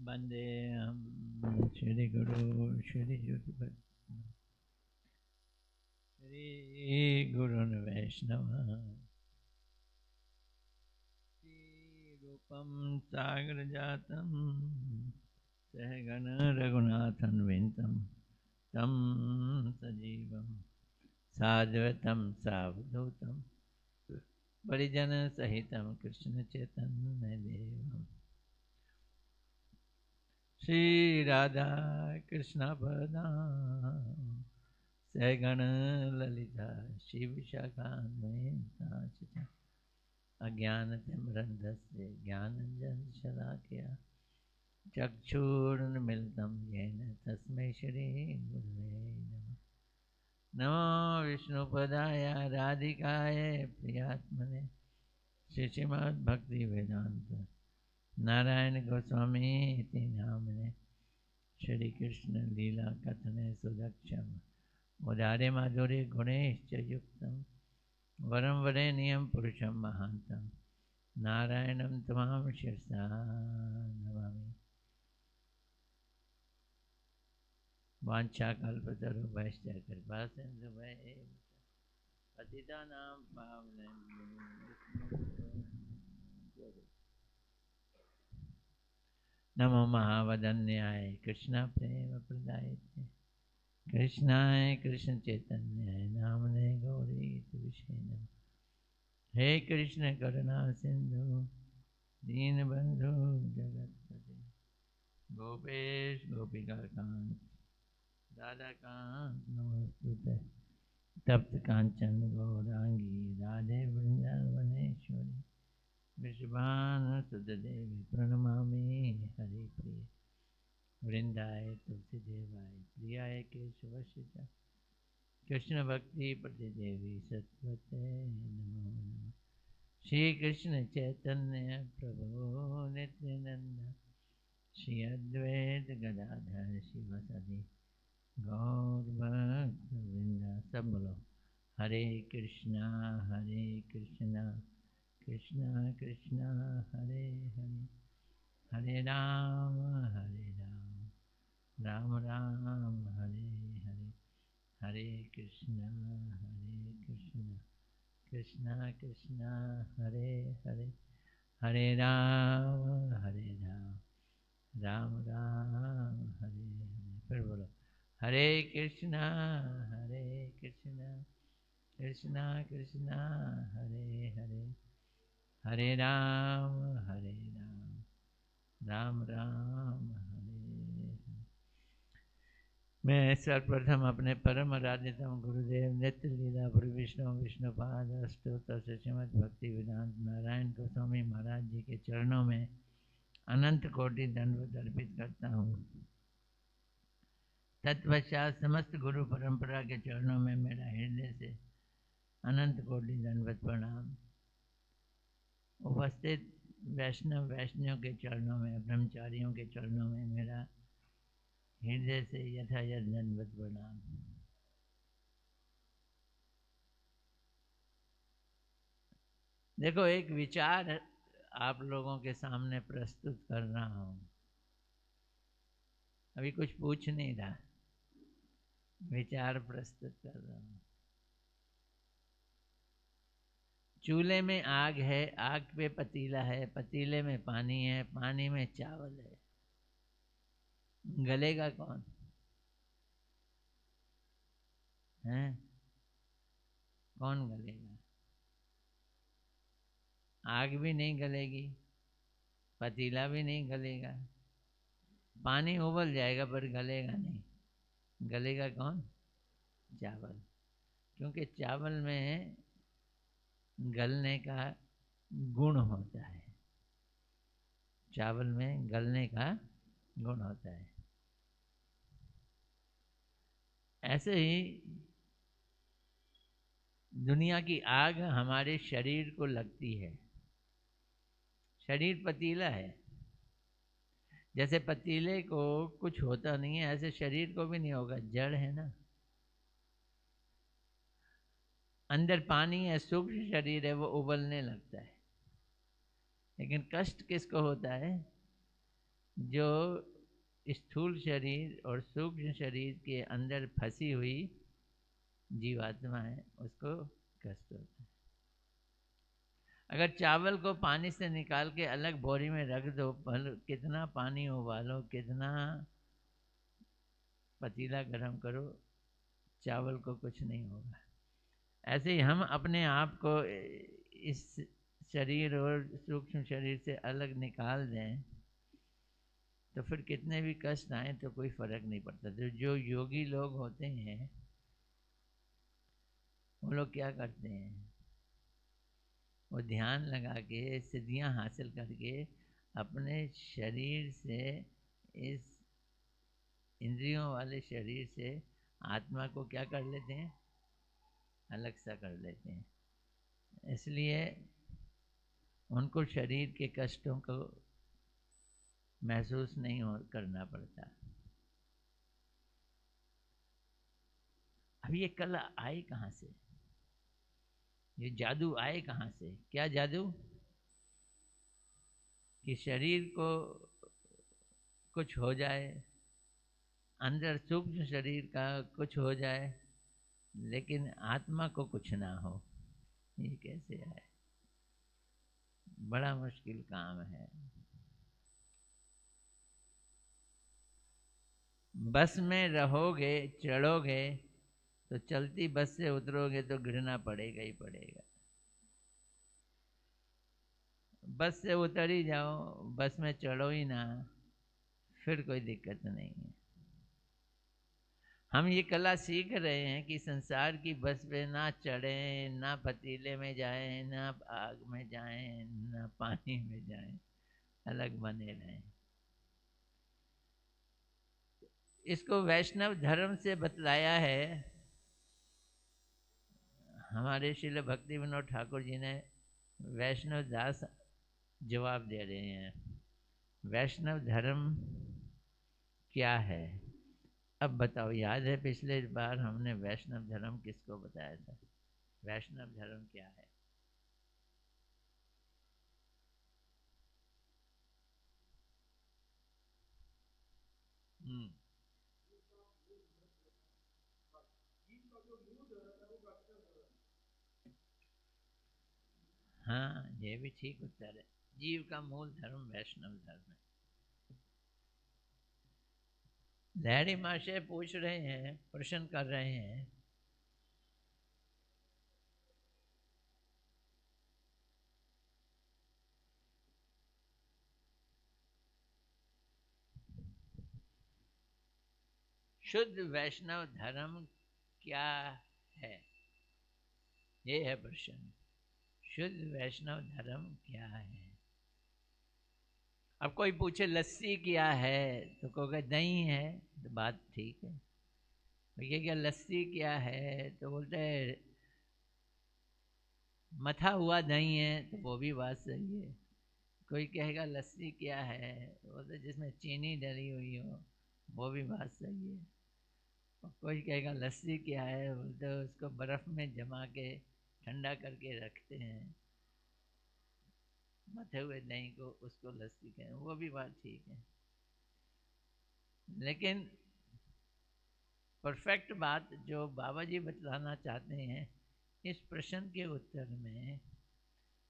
वंदे हम श्री गुरु श्री ज्योतिपद श्री गुरुन् वैष्णव रूपम सागर जातम सहगण रघुनाथन विंतम तम सजीवम साद्वैतम सावधूतम परिजन सहितम कृष्ण चैतन्य देवम श्री राधा कृष्ण पदां सहगण ललिता शिव शाखान्विता अज्ञानतिमिरन्धस्य ज्ञानाञ्जनशलाकया चक्षुरुन्मिलितं येन तस्मै श्रीगुरवे नमः। नमो विष्णुपदाय राधिकाय प्रियात्मने श्रीमद्भक्तिवेदान्त नारायण गोस्वामी इति नामने श्री कृष्ण लीला कथने सुदक्षम उदारे माधुर्य गुणैश्च युक्तम् वरं वरेण्यं पुरुषं महान्तं नारायणं त्वां शिरसा नमामि। वाञ्छाकल्पतरुभ्यश्च कृपासिन्धुभ्यः पतितानां पावनेभ्यो नमो महावदन्याय कृष्ण प्रेम प्रदायते कृष्णाय कृष्ण चैतन्याय नामने गौरी विषय नमः। हे कृष्ण करुणा सिंधु दीनबंधु जगतपते गोपेश गोपिका कांत राधा कांत नमोस्तुते तप्त कांचन गौरांगी राधे वृंदावनेश्वरी वृषभानुसुतदेवी प्रणमामि हरिप्रिय वृंदाय तुलसीदेवाय प्रियाय केशवस्य च कृष्ण भक्ति प्रतिदेवी सत्वते नमो नमः। श्री कृष्ण चैतन्य प्रभु नित्यानंद श्री अद्वैत गदाधर शिवसदि गौर भक्त वृंद। सब बोलो हरे कृष्णा कृष्णा कृष्णा हरे हरे हरे राम राम राम हरे हरे हरे कृष्णा कृष्णा कृष्णा हरे हरे हरे राम राम राम हरे हरे। फिर बोलो हरे कृष्णा कृष्णा कृष्णा हरे हरे हरे राम राम राम हरे हरे। मैं सर्वप्रथम अपने परम आराध्यतम गुरुदेव नित्य लीला प्रभु विष्णु विष्णुपाद अष्टोत्तर से श्रीमद् भक्ति वेदांत नारायण गोस्वामी महाराज जी के चरणों में अनंत कोटि दंडवत अर्पित करता हूँ। तत्पश्चात समस्त गुरु परंपरा के चरणों में मेरा हृदय से अनंत कोटि दंडवत प्रणाम। उपस्थित वैष्णव के चरणों में ब्रह्मचारियों के चरणों में मेरा हृदय से यथायथ दंडवत प्रणाम। देखो एक विचार आप लोगों के सामने प्रस्तुत कर रहा हूं। अभी कुछ पूछ नहीं रहा, विचार प्रस्तुत कर रहा हूं। चूल्हे में आग है, आग पे पतीला है, पतीले में पानी है, पानी में चावल है। गलेगा कौन है? कौन गलेगा? आग भी नहीं गलेगी, पतीला भी नहीं गलेगा, पानी उबल जाएगा पर गलेगा नहीं। गलेगा कौन? चावल। क्योंकि चावल में गलने का गुण होता है, चावल में गलने का गुण होता है। ऐसे ही दुनिया की आग हमारे शरीर को लगती है। शरीर पतीला है, जैसे पतीले को कुछ होता नहीं है ऐसे शरीर को भी नहीं होगा, जड़ है ना। अंदर पानी है, सूक्ष्म शरीर है, वो उबलने लगता है। लेकिन कष्ट किसको होता है? जो स्थूल शरीर और सूक्ष्म शरीर के अंदर फंसी हुई जीवात्मा है उसको कष्ट होता है। अगर चावल को पानी से निकाल के अलग बोरी में रख दो, कितना पानी उबालो, कितना पतीला गर्म करो, चावल को कुछ नहीं होगा। ऐसे ही हम अपने आप को इस शरीर और सूक्ष्म शरीर से अलग निकाल दें तो फिर कितने भी कष्ट आए तो कोई फर्क नहीं पड़ता। तो जो योगी लोग होते हैं वो लोग क्या करते हैं, वो ध्यान लगा के सिद्धियां हासिल करके अपने शरीर से, इस इंद्रियों वाले शरीर से आत्मा को क्या कर लेते हैं, अलग सा कर लेते हैं। इसलिए उनको शरीर के कष्टों को महसूस नहीं करना पड़ता। अब ये कला आए कहाँ से, ये जादू आए कहाँ से? क्या जादू? कि शरीर को कुछ हो जाए, अंदर सूक्ष्म शरीर का कुछ हो जाए, लेकिन आत्मा को कुछ ना हो। ये कैसे है? बड़ा मुश्किल काम है। बस में रहोगे, चढ़ोगे तो चलती बस से उतरोगे तो गिरना पड़ेगा ही पड़ेगा। बस से उतर ही जाओ, बस में चढ़ो ही ना, फिर कोई दिक्कत नहीं है। हम ये कला सीख रहे हैं कि संसार की बस पे ना चढ़ें, ना पतीले में जाएं, ना आग में जाएं, ना पानी में जाएं, अलग बने रहें। इसको वैष्णव धर्म से बतलाया है। हमारे श्रील भक्ति विनोद ठाकुर जी ने वैष्णव दास जवाब दे रहे हैं, वैष्णव धर्म क्या है? अब बताओ, याद है पिछले बार हमने वैष्णव धर्म किसको बताया था? वैष्णव धर्म क्या है? हाँ, ये भी ठीक उत्तर है। जीव का मूल धर्म वैष्णव धर्म है। लहरी महाशय पूछ रहे हैं, प्रश्न कर रहे हैं, शुद्ध वैष्णव धर्म क्या है? ये है प्रश्न। शुद्ध वैष्णव धर्म क्या है? अब कोई पूछे लस्सी क्या है तो कहोगे दही है, तो बात ठीक है। भैया क्या लस्सी क्या है तो बोलते हैं मथा हुआ दही है, तो वो भी बात सही है। कोई कहेगा लस्सी क्या है तो बोलते जिसमें चीनी डली हुई हो, वो भी बात सही है। और कोई कहेगा लस्सी क्या है, बोलते उसको बर्फ़ में जमा के ठंडा करके रखते हैं, मथे हुए दही को उसको लस्सी कहें, वो भी बात ठीक है। लेकिन परफेक्ट बात जो बाबा जी बतलाना चाहते हैं इस प्रश्न के उत्तर में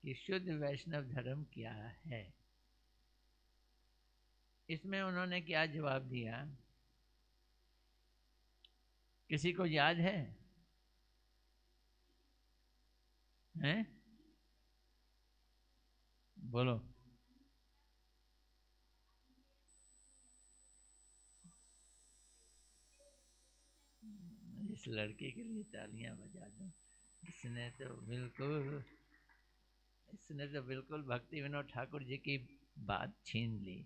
कि शुद्ध वैष्णव धर्म क्या है, इसमें उन्होंने क्या जवाब दिया, किसी को याद है? हैं? बोलो। इस लड़के के लिए तालियां बजा दो। इसने तो बिल्कुल इसने तो बिल्कुल भक्ति विनोद ठाकुर जी की बात छीन ली।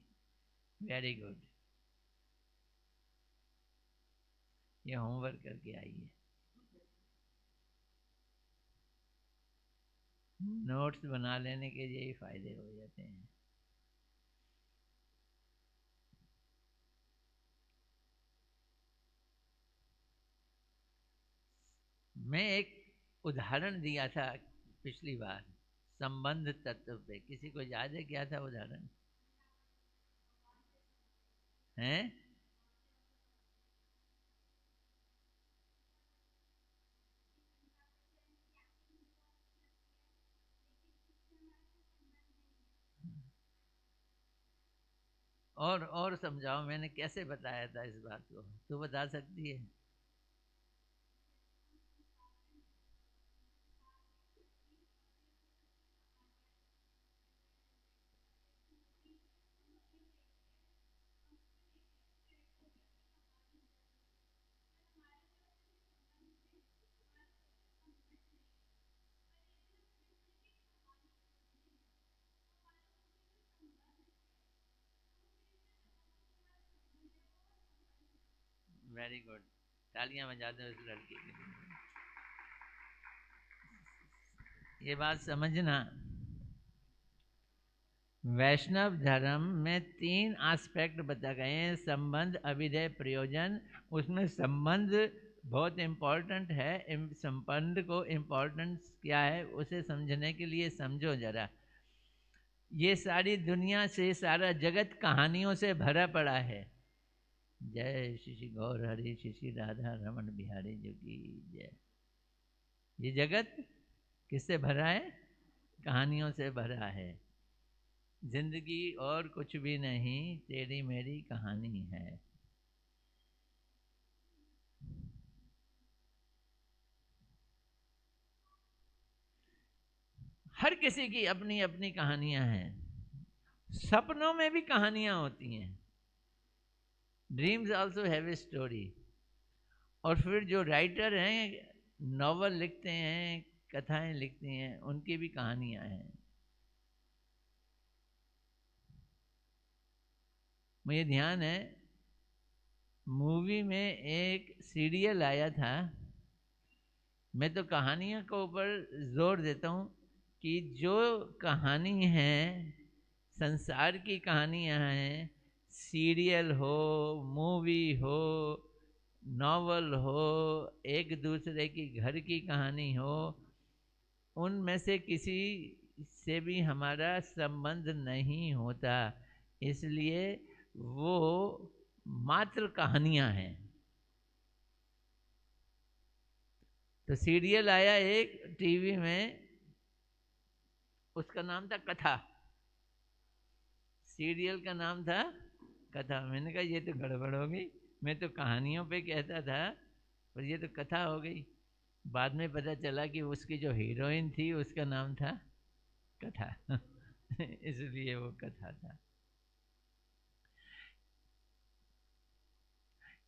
Very good. ये होमवर्क करके आई है। नोट्स बना लेने के यही फायदे हो जाते हैं। मैं एक उदाहरण दिया था पिछली बार संबंध तत्व पे, किसी को याद है क्या था उदाहरण? हैं? और समझाओ, मैंने कैसे बताया था इस बात को, तू बता सकती है? वेरी गुड, तालियां बजा दो इस लड़की के लिए। ये बात समझना, वैष्णव धर्म में 3 एस्पेक्ट बता गए हैं, संबंध, अभिधेय, प्रयोजन। उसमें संबंध बहुत इम्पोर्टेंट है। संबंध को इम्पोर्टेंस क्या है उसे समझने के लिए समझो जरा। ये सारी दुनिया से सारा जगत कहानियों से भरा पड़ा है। जय श्री श्री गौर हरि श्री श्री राधा रमन बिहारी जी की जय। ये जगत किससे भरा है? कहानियों से भरा है। जिंदगी और कुछ भी नहीं, तेरी मेरी कहानी है। हर किसी की अपनी अपनी कहानियां हैं। सपनों में भी कहानियां होती हैं। Dreams also have a story. और फिर जो राइटर हैं, नॉवल लिखते हैं, कथाएं लिखती हैं, उनकी भी कहानियां हैं। मुझे ध्यान है, मूवी में एक सीरियल आया था। मैं तो कहानियों के ऊपर जोर देता हूँ कि जो कहानी है, संसार की कहानियाँ हैं, सीरियल हो, मूवी हो, नॉवल हो, एक दूसरे की घर की कहानी हो, उनमें से किसी से भी हमारा संबंध नहीं होता। इसलिए वो मात्र कहानियाँ हैं। तो सीरियल आया एक टीवी में, उसका नाम था कथा। सीरियल का नाम था कथा। मैंने कहा ये तो गड़बड़ हो गई, मैं तो कहानियों पे कहता था, पर ये तो कथा हो गई। बाद में पता चला कि उसकी जो हीरोइन थी उसका नाम था कथा। इसलिए वो कथा था।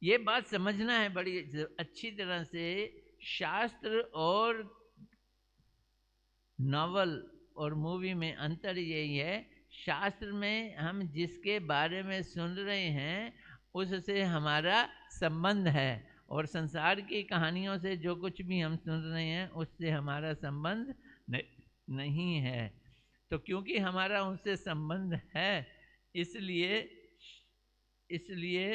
ये बात समझना है बड़ी अच्छी तरह से। शास्त्र और नॉवल और मूवी में अंतर यही है, शास्त्र में हम जिसके बारे में सुन रहे हैं उससे हमारा संबंध है, और संसार की कहानियों से जो कुछ भी हम सुन रहे हैं उससे हमारा संबंध नहीं है। तो क्योंकि हमारा उनसे संबंध है, इसलिए इसलिए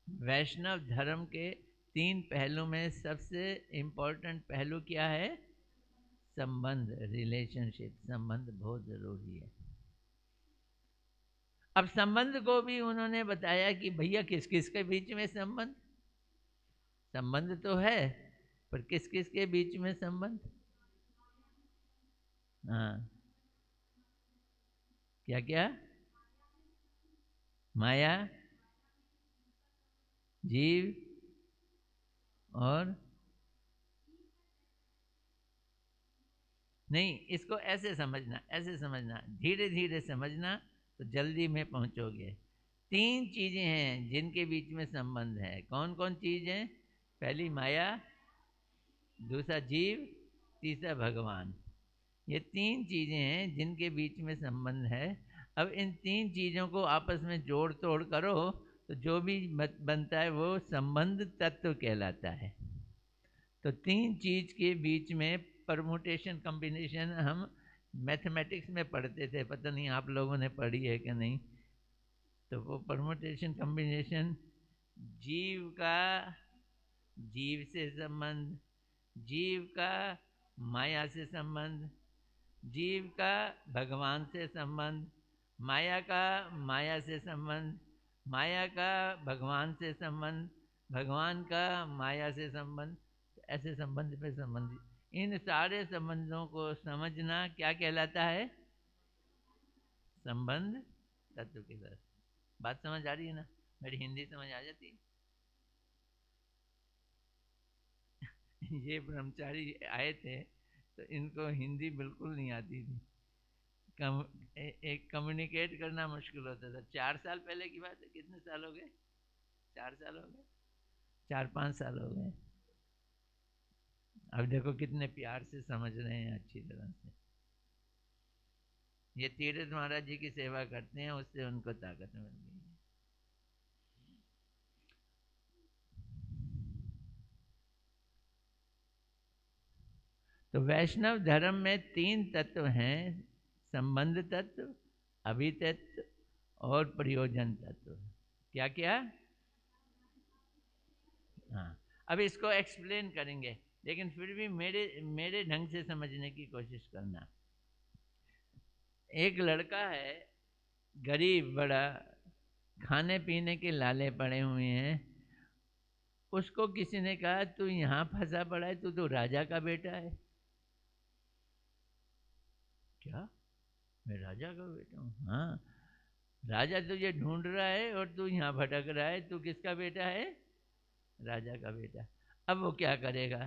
वैष्णव धर्म के 3 पहलू में सबसे इम्पोर्टेंट पहलू क्या है? संबंध, रिलेशनशिप। संबंध बहुत जरूरी है। अब संबंध को भी उन्होंने बताया कि भैया किस किस के बीच में संबंध। संबंध तो है, पर किस किस के बीच में संबंध? हाँ, क्या क्या? माया, जीव और नहीं, इसको ऐसे समझना, ऐसे समझना, धीरे धीरे समझना तो जल्दी में पहुंचोगे। 3 चीजें हैं जिनके बीच में संबंध है। कौन कौन चीज है? पहली माया, दूसरा जीव, तीसरा भगवान। ये 3 चीजें हैं जिनके बीच में संबंध है। अब इन 3 चीजों को आपस में जोड़ तोड़ करो तो जो भी बनता है वो संबंध तत्व कहलाता है। तो 3 चीज के बीच में परमुटेशन कॉम्बिनेशन हम मैथमेटिक्स में पढ़ते थे, पता नहीं आप लोगों ने पढ़ी है कि नहीं। तो वो परमुटेशन कॉम्बिनेशन, जीव का जीव से संबंध, जीव का माया से संबंध, जीव का भगवान से संबंध, माया का माया से संबंध, माया का भगवान से संबंध, भगवान का माया से संबंध, ऐसे संबंध पे संबंधित, इन सारे संबंधों को समझना क्या कहलाता है? संबंध तत्व के साथ। बात समझ आ रही है ना? मेरी हिंदी समझ आ जाती है? ये ब्रह्मचारी आए थे तो इनको हिंदी बिल्कुल नहीं आती थी। एक कम्युनिकेट करना मुश्किल होता था। 4 साल पहले की बात है। कितने साल हो गए? 4 साल हो गए, 4-5 साल हो गए। अब देखो कितने प्यार से समझ रहे हैं, अच्छी तरह से। ये तीर्थ महाराज जी की सेवा करते हैं, उससे उनको ताकत मिल गई है। तो वैष्णव धर्म में 3 तत्व हैं, संबंध तत्व, अभितत्व और प्रयोजन तत्व। क्या क्या? हाँ, अब इसको एक्सप्लेन करेंगे, लेकिन फिर भी मेरे मेरे ढंग से समझने की कोशिश करना। एक लड़का है, गरीब, बड़ा, खाने पीने के लाले पड़े हुए हैं। उसको किसी ने कहा तू यहाँ फंसा पड़ा है, तू तो राजा का बेटा है। क्या? मैं राजा का बेटा हूँ? हाँ, राजा तुझे ढूंढ रहा है और तू यहाँ भटक रहा है। तू किसका बेटा है? राजा का बेटा। अब वो क्या करेगा?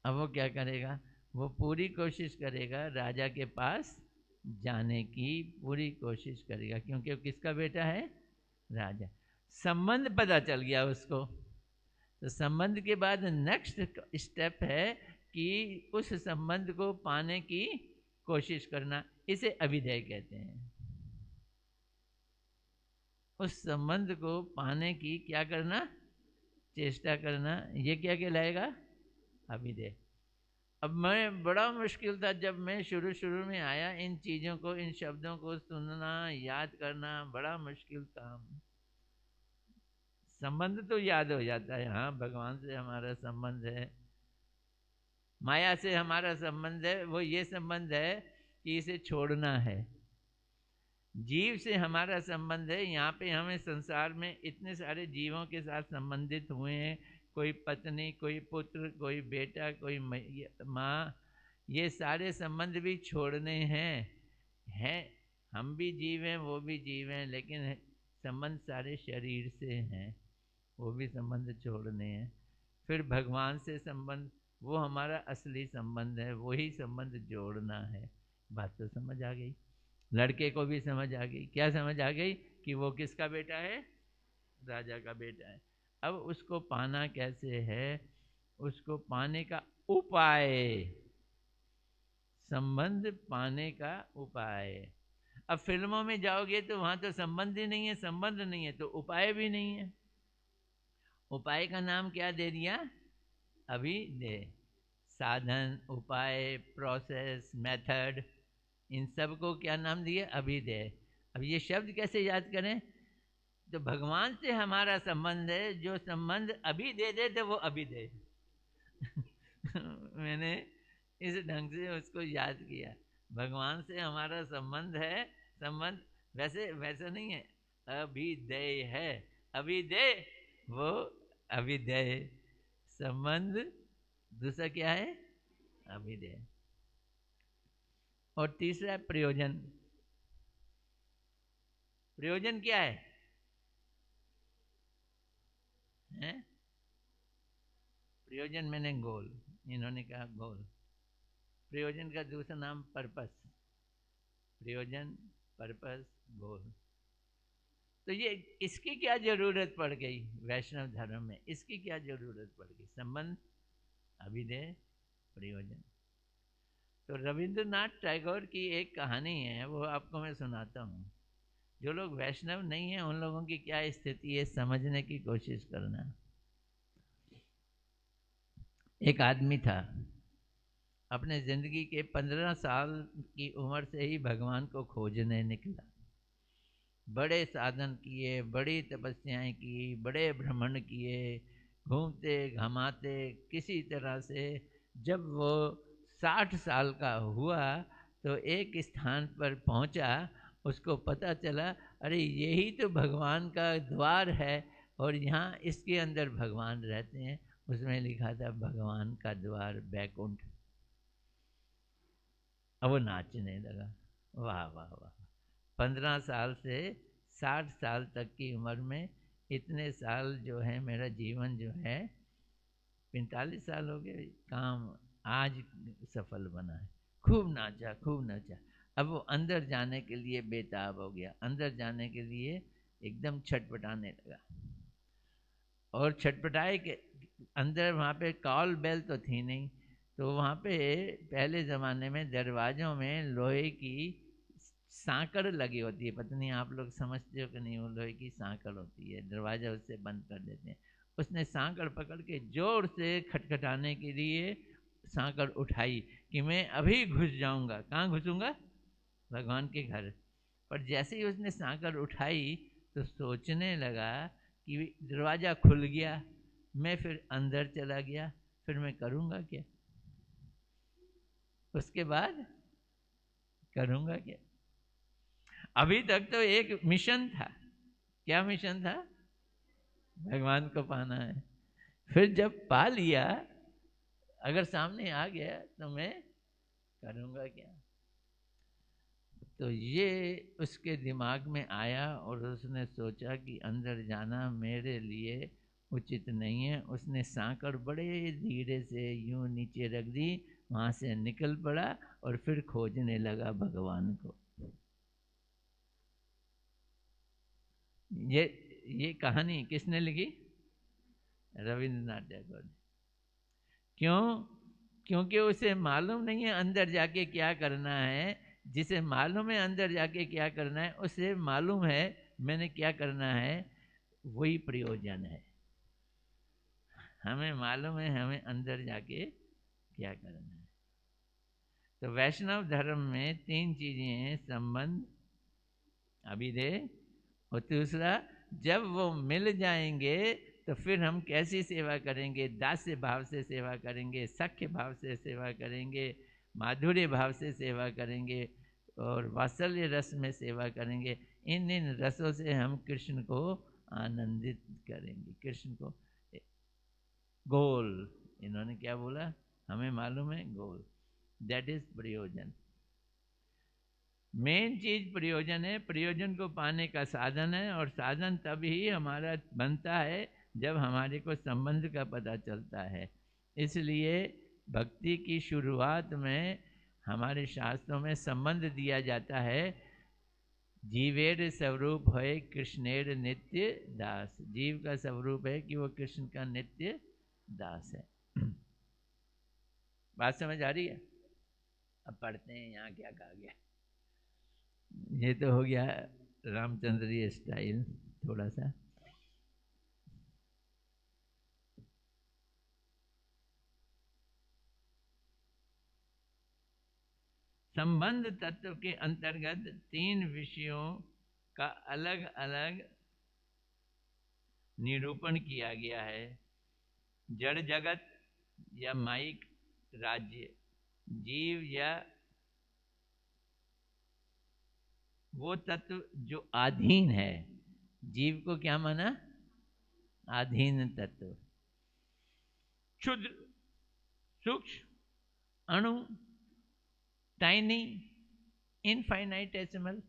अब वो क्या करेगा? वो पूरी कोशिश करेगा राजा के पास जाने की, पूरी कोशिश करेगा, क्योंकि वो किसका बेटा है? राजा। संबंध पता चल गया उसको। तो संबंध के बाद नेक्स्ट स्टेप है कि उस संबंध को पाने की कोशिश करना। इसे अभिधेय कहते हैं। उस संबंध को पाने की क्या करना? चेष्टा करना। ये क्या कहलाएगा? अभिधेय। अब मैं, बड़ा मुश्किल था जब मैं शुरू शुरू में आया, इन चीज़ों को, इन शब्दों को सुनना, याद करना बड़ा मुश्किल काम। संबंध तो याद हो जाता है, हाँ, भगवान से हमारा संबंध है, माया से हमारा संबंध है। वो ये संबंध है कि इसे छोड़ना है। जीव से हमारा संबंध है। यहाँ पे हमें संसार में इतने सारे जीवों के साथ संबंधित हुए हैं, कोई पत्नी, कोई पुत्र, कोई बेटा, कोई माँ। ये सारे संबंध भी छोड़ने हैं। हम भी जीव हैं, वो भी जीव हैं, लेकिन संबंध सारे शरीर से हैं, वो भी संबंध छोड़ने हैं। फिर भगवान से संबंध, वो हमारा असली संबंध है, वही संबंध जोड़ना है। बात तो समझ आ गई? लड़के को भी समझ आ गई। क्या समझ आ गई? कि वो किसका बेटा है? राजा का बेटा है। अब उसको पाना कैसे है? उसको पाने का उपाय, संबंध पाने का उपाय। अब फिल्मों में जाओगे तो वहां तो संबंध ही नहीं है, संबंध नहीं है, तो उपाय भी नहीं है। उपाय का नाम क्या दे दिया? अभिधेय। साधन, उपाय, प्रोसेस, मेथड, इन सब को क्या नाम दिए? अभिधेय। अब ये शब्द कैसे याद करें? तो भगवान से हमारा संबंध है, जो संबंध अभी दे दे तो वो अभी दे। मैंने इस ढंग से उसको याद किया। भगवान से हमारा संबंध है, संबंध वैसे वैसा नहीं है, अभिधेय है। अभिधेय वो अभिधेय, संबंध दूसरा क्या है? अभिधेय। और तीसरा है प्रयोजन। प्रयोजन क्या है? हैं? प्रयोजन मैंने गोल, इन्होंने कहा गोल। प्रयोजन का दूसरा नाम पर्पस। प्रयोजन, पर्पस, गोल। तो ये, इसकी क्या जरूरत पड़ गई वैष्णव धर्म में? इसकी क्या जरूरत पड़ गई? संबंध, अभिधेय, प्रयोजन। तो रविंद्रनाथ टैगोर की एक कहानी है, वो आपको मैं सुनाता हूँ। जो लोग वैष्णव नहीं है, उन लोगों की क्या स्थिति है, समझने की कोशिश करना। एक आदमी था, अपने जिंदगी के 15 साल की उम्र से ही भगवान को खोजने निकला। बड़े साधन किए, बड़ी तपस्याएं की, बड़े भ्रमण किए, घूमते घमाते किसी तरह से जब वो 60 साल का हुआ तो एक स्थान पर पहुंचा। उसको पता चला अरे यही तो भगवान का द्वार है और यहाँ इसके अंदर भगवान रहते हैं। उसमें लिखा था भगवान का द्वार बैकुंठ। अब वो नाचने लगा, वाह वाह वाह। 15 साल से 60 साल तक की उम्र में इतने साल जो है मेरा जीवन जो है 45 साल हो गए, काम आज सफल बना है। खूब नाचा खूब नाचा। अब वो अंदर जाने के लिए बेताब हो गया, अंदर जाने के लिए एकदम छटपटाने लगा। और छटपटाए के अंदर वहाँ पे कॉल बेल तो थी नहीं, तो वहाँ पे पहले ज़माने में दरवाज़ों में लोहे की सांकड़ लगी होती है, पता नहीं आप लोग समझते हो कि नहीं, वो लोहे की सांकड़ होती है, दरवाज़ा उससे बंद कर देते हैं। उसने सांकड़ पकड़ के जोर से खटखटाने के लिए सांकड़ उठाई कि मैं अभी घुस जाऊंगा। कहाँ घुसूंगा? भगवान के घर। पर जैसे ही उसने सांकड़ उठाई तो सोचने लगा कि दरवाज़ा खुल गया, मैं फिर अंदर चला गया, फिर मैं करूँगा क्या? उसके बाद करूँगा क्या? अभी तक तो एक मिशन था। क्या मिशन था? भगवान को पाना है। फिर जब पा लिया, अगर सामने आ गया तो मैं करूँगा क्या? तो ये उसके दिमाग में आया और उसने सोचा कि अंदर जाना मेरे लिए उचित नहीं है। उसने सांकड़ बड़े धीरे से यूं नीचे रख दी, वहाँ से निकल पड़ा और फिर खोजने लगा भगवान को। ये कहानी किसने लिखी? रविंद्रनाथ टैगोर ने। क्यों? क्योंकि उसे मालूम नहीं है अंदर जाके क्या करना है। जिसे मालूम है अंदर जाके क्या करना है, उसे मालूम है मैंने क्या करना है, वही प्रयोजन है। हमें मालूम है हमें अंदर जाके क्या करना है। तो वैष्णव धर्म में 3 चीजें हैं, संबंध, अभिधेय और दूसरा जब वो मिल जाएंगे तो फिर हम कैसी सेवा करेंगे? दास्य भाव से सेवा करेंगे, सख्य भाव से सेवा करेंगे, माधुर्य भाव से सेवा करेंगे और वात्सल्य रस में सेवा करेंगे। इन रसों से हम कृष्ण को आनंदित करेंगे। कृष्ण को गोल, इन्होंने क्या बोला? हमें मालूम है गोल, दैट इज प्रयोजन। मेन चीज प्रयोजन है, प्रयोजन को पाने का साधन है और साधन तभी हमारा बनता है जब हमारे को संबंध का पता चलता है। इसलिए भक्ति की शुरुआत में हमारे शास्त्रों में संबंध दिया जाता है। जीवेर स्वरूप है कृष्णेर नित्य दास। जीव का स्वरूप है कि वो कृष्ण का नित्य दास है। बात समझ आ रही है? अब पढ़ते हैं यहाँ क्या कहा गया। ये तो हो गया रामचंद्रीय स्टाइल थोड़ा सा। संबंध तत्व के अंतर्गत 3 विषयों का अलग अलग निरूपण किया गया है। जड़ जगत या माइक राज्य, जीव या वो तत्व जो अधीन है। जीव को क्या माना? अधीन तत्व। क्षुद्र, सूक्ष्म, अणु, टाइनी, इनफाइनाइटेसिमल,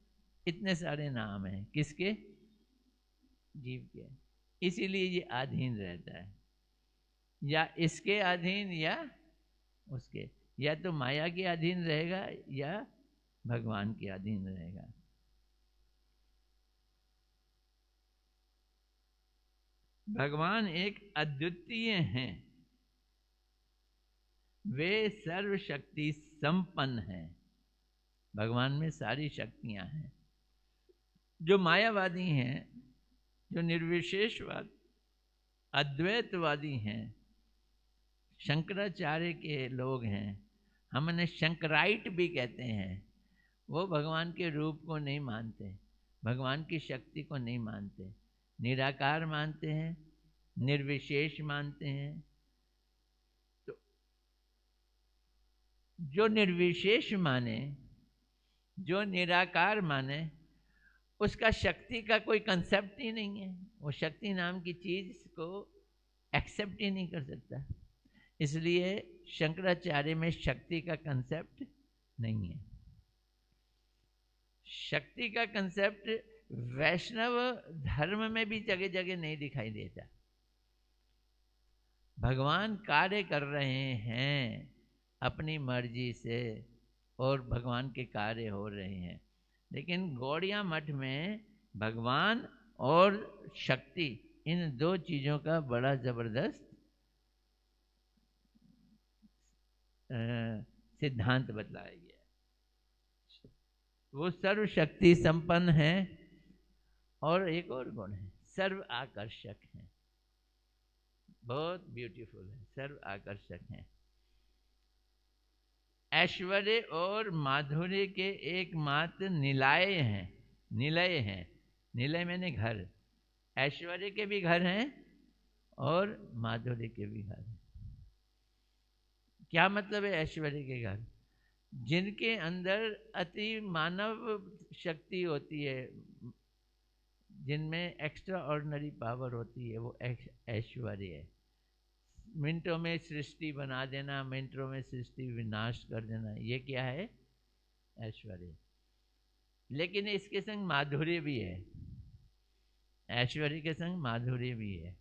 इतने सारे नाम हैं किसके? जीव के। इसीलिए ये अधीन रहता है, या इसके अधीन या उसके, या तो माया के अधीन रहेगा या भगवान के अधीन रहेगा। भगवान एक अद्वितीय हैं, वे सर्वशक्ति संपन्न हैं। भगवान में सारी शक्तियां हैं। जो मायावादी हैं, जो निर्विशेषवाद अद्वैतवादी हैं, शंकराचार्य के लोग हैं, हम उन्हें शंकराइट भी कहते हैं, वो भगवान के रूप को नहीं मानते, भगवान की शक्ति को नहीं मानते, निराकार मानते हैं, निर्विशेष मानते हैं। तो जो निर्विशेष माने, जो निराकार माने, उसका शक्ति का कोई कंसेप्ट ही नहीं है, वो शक्ति नाम की चीज को एक्सेप्ट ही नहीं कर सकता। इसलिए शंकराचार्य में शक्ति का कंसेप्ट नहीं है। शक्ति का कंसेप्ट वैष्णव धर्म में भी जगह जगह नहीं दिखाई देता। भगवान कार्य कर रहे हैं अपनी मर्जी से और भगवान के कार्य हो रहे हैं, लेकिन गौड़िया मठ में भगवान और शक्ति इन दो चीजों का बड़ा जबरदस्त सिद्धांत बतलाया गया। वो सर्वशक्ति संपन्न है और एक और गुण है, सर्व आकर्षक है, बहुत ब्यूटीफुल है, सर्व आकर्षक है। ऐश्वर्य और माधुर्य के एकमात्र निलय हैं, निलय हैं, निलय मैंने घर, ऐश्वर्य के भी घर हैं और माधुर्य के भी घर हैं। क्या मतलब है ऐश्वर्य के घर? जिनके अंदर अति मानव शक्ति होती है, जिनमें एक्स्ट्रा ऑर्डिनरी पावर होती है, वो ऐश्वर्य है। मिनटों में सृष्टि बना देना, मिनटों में सृष्टि विनाश कर देना, ये क्या है? ऐश्वर्य। लेकिन इसके संग माधुर्य भी है, ऐश्वर्य के संग माधुर्य भी है।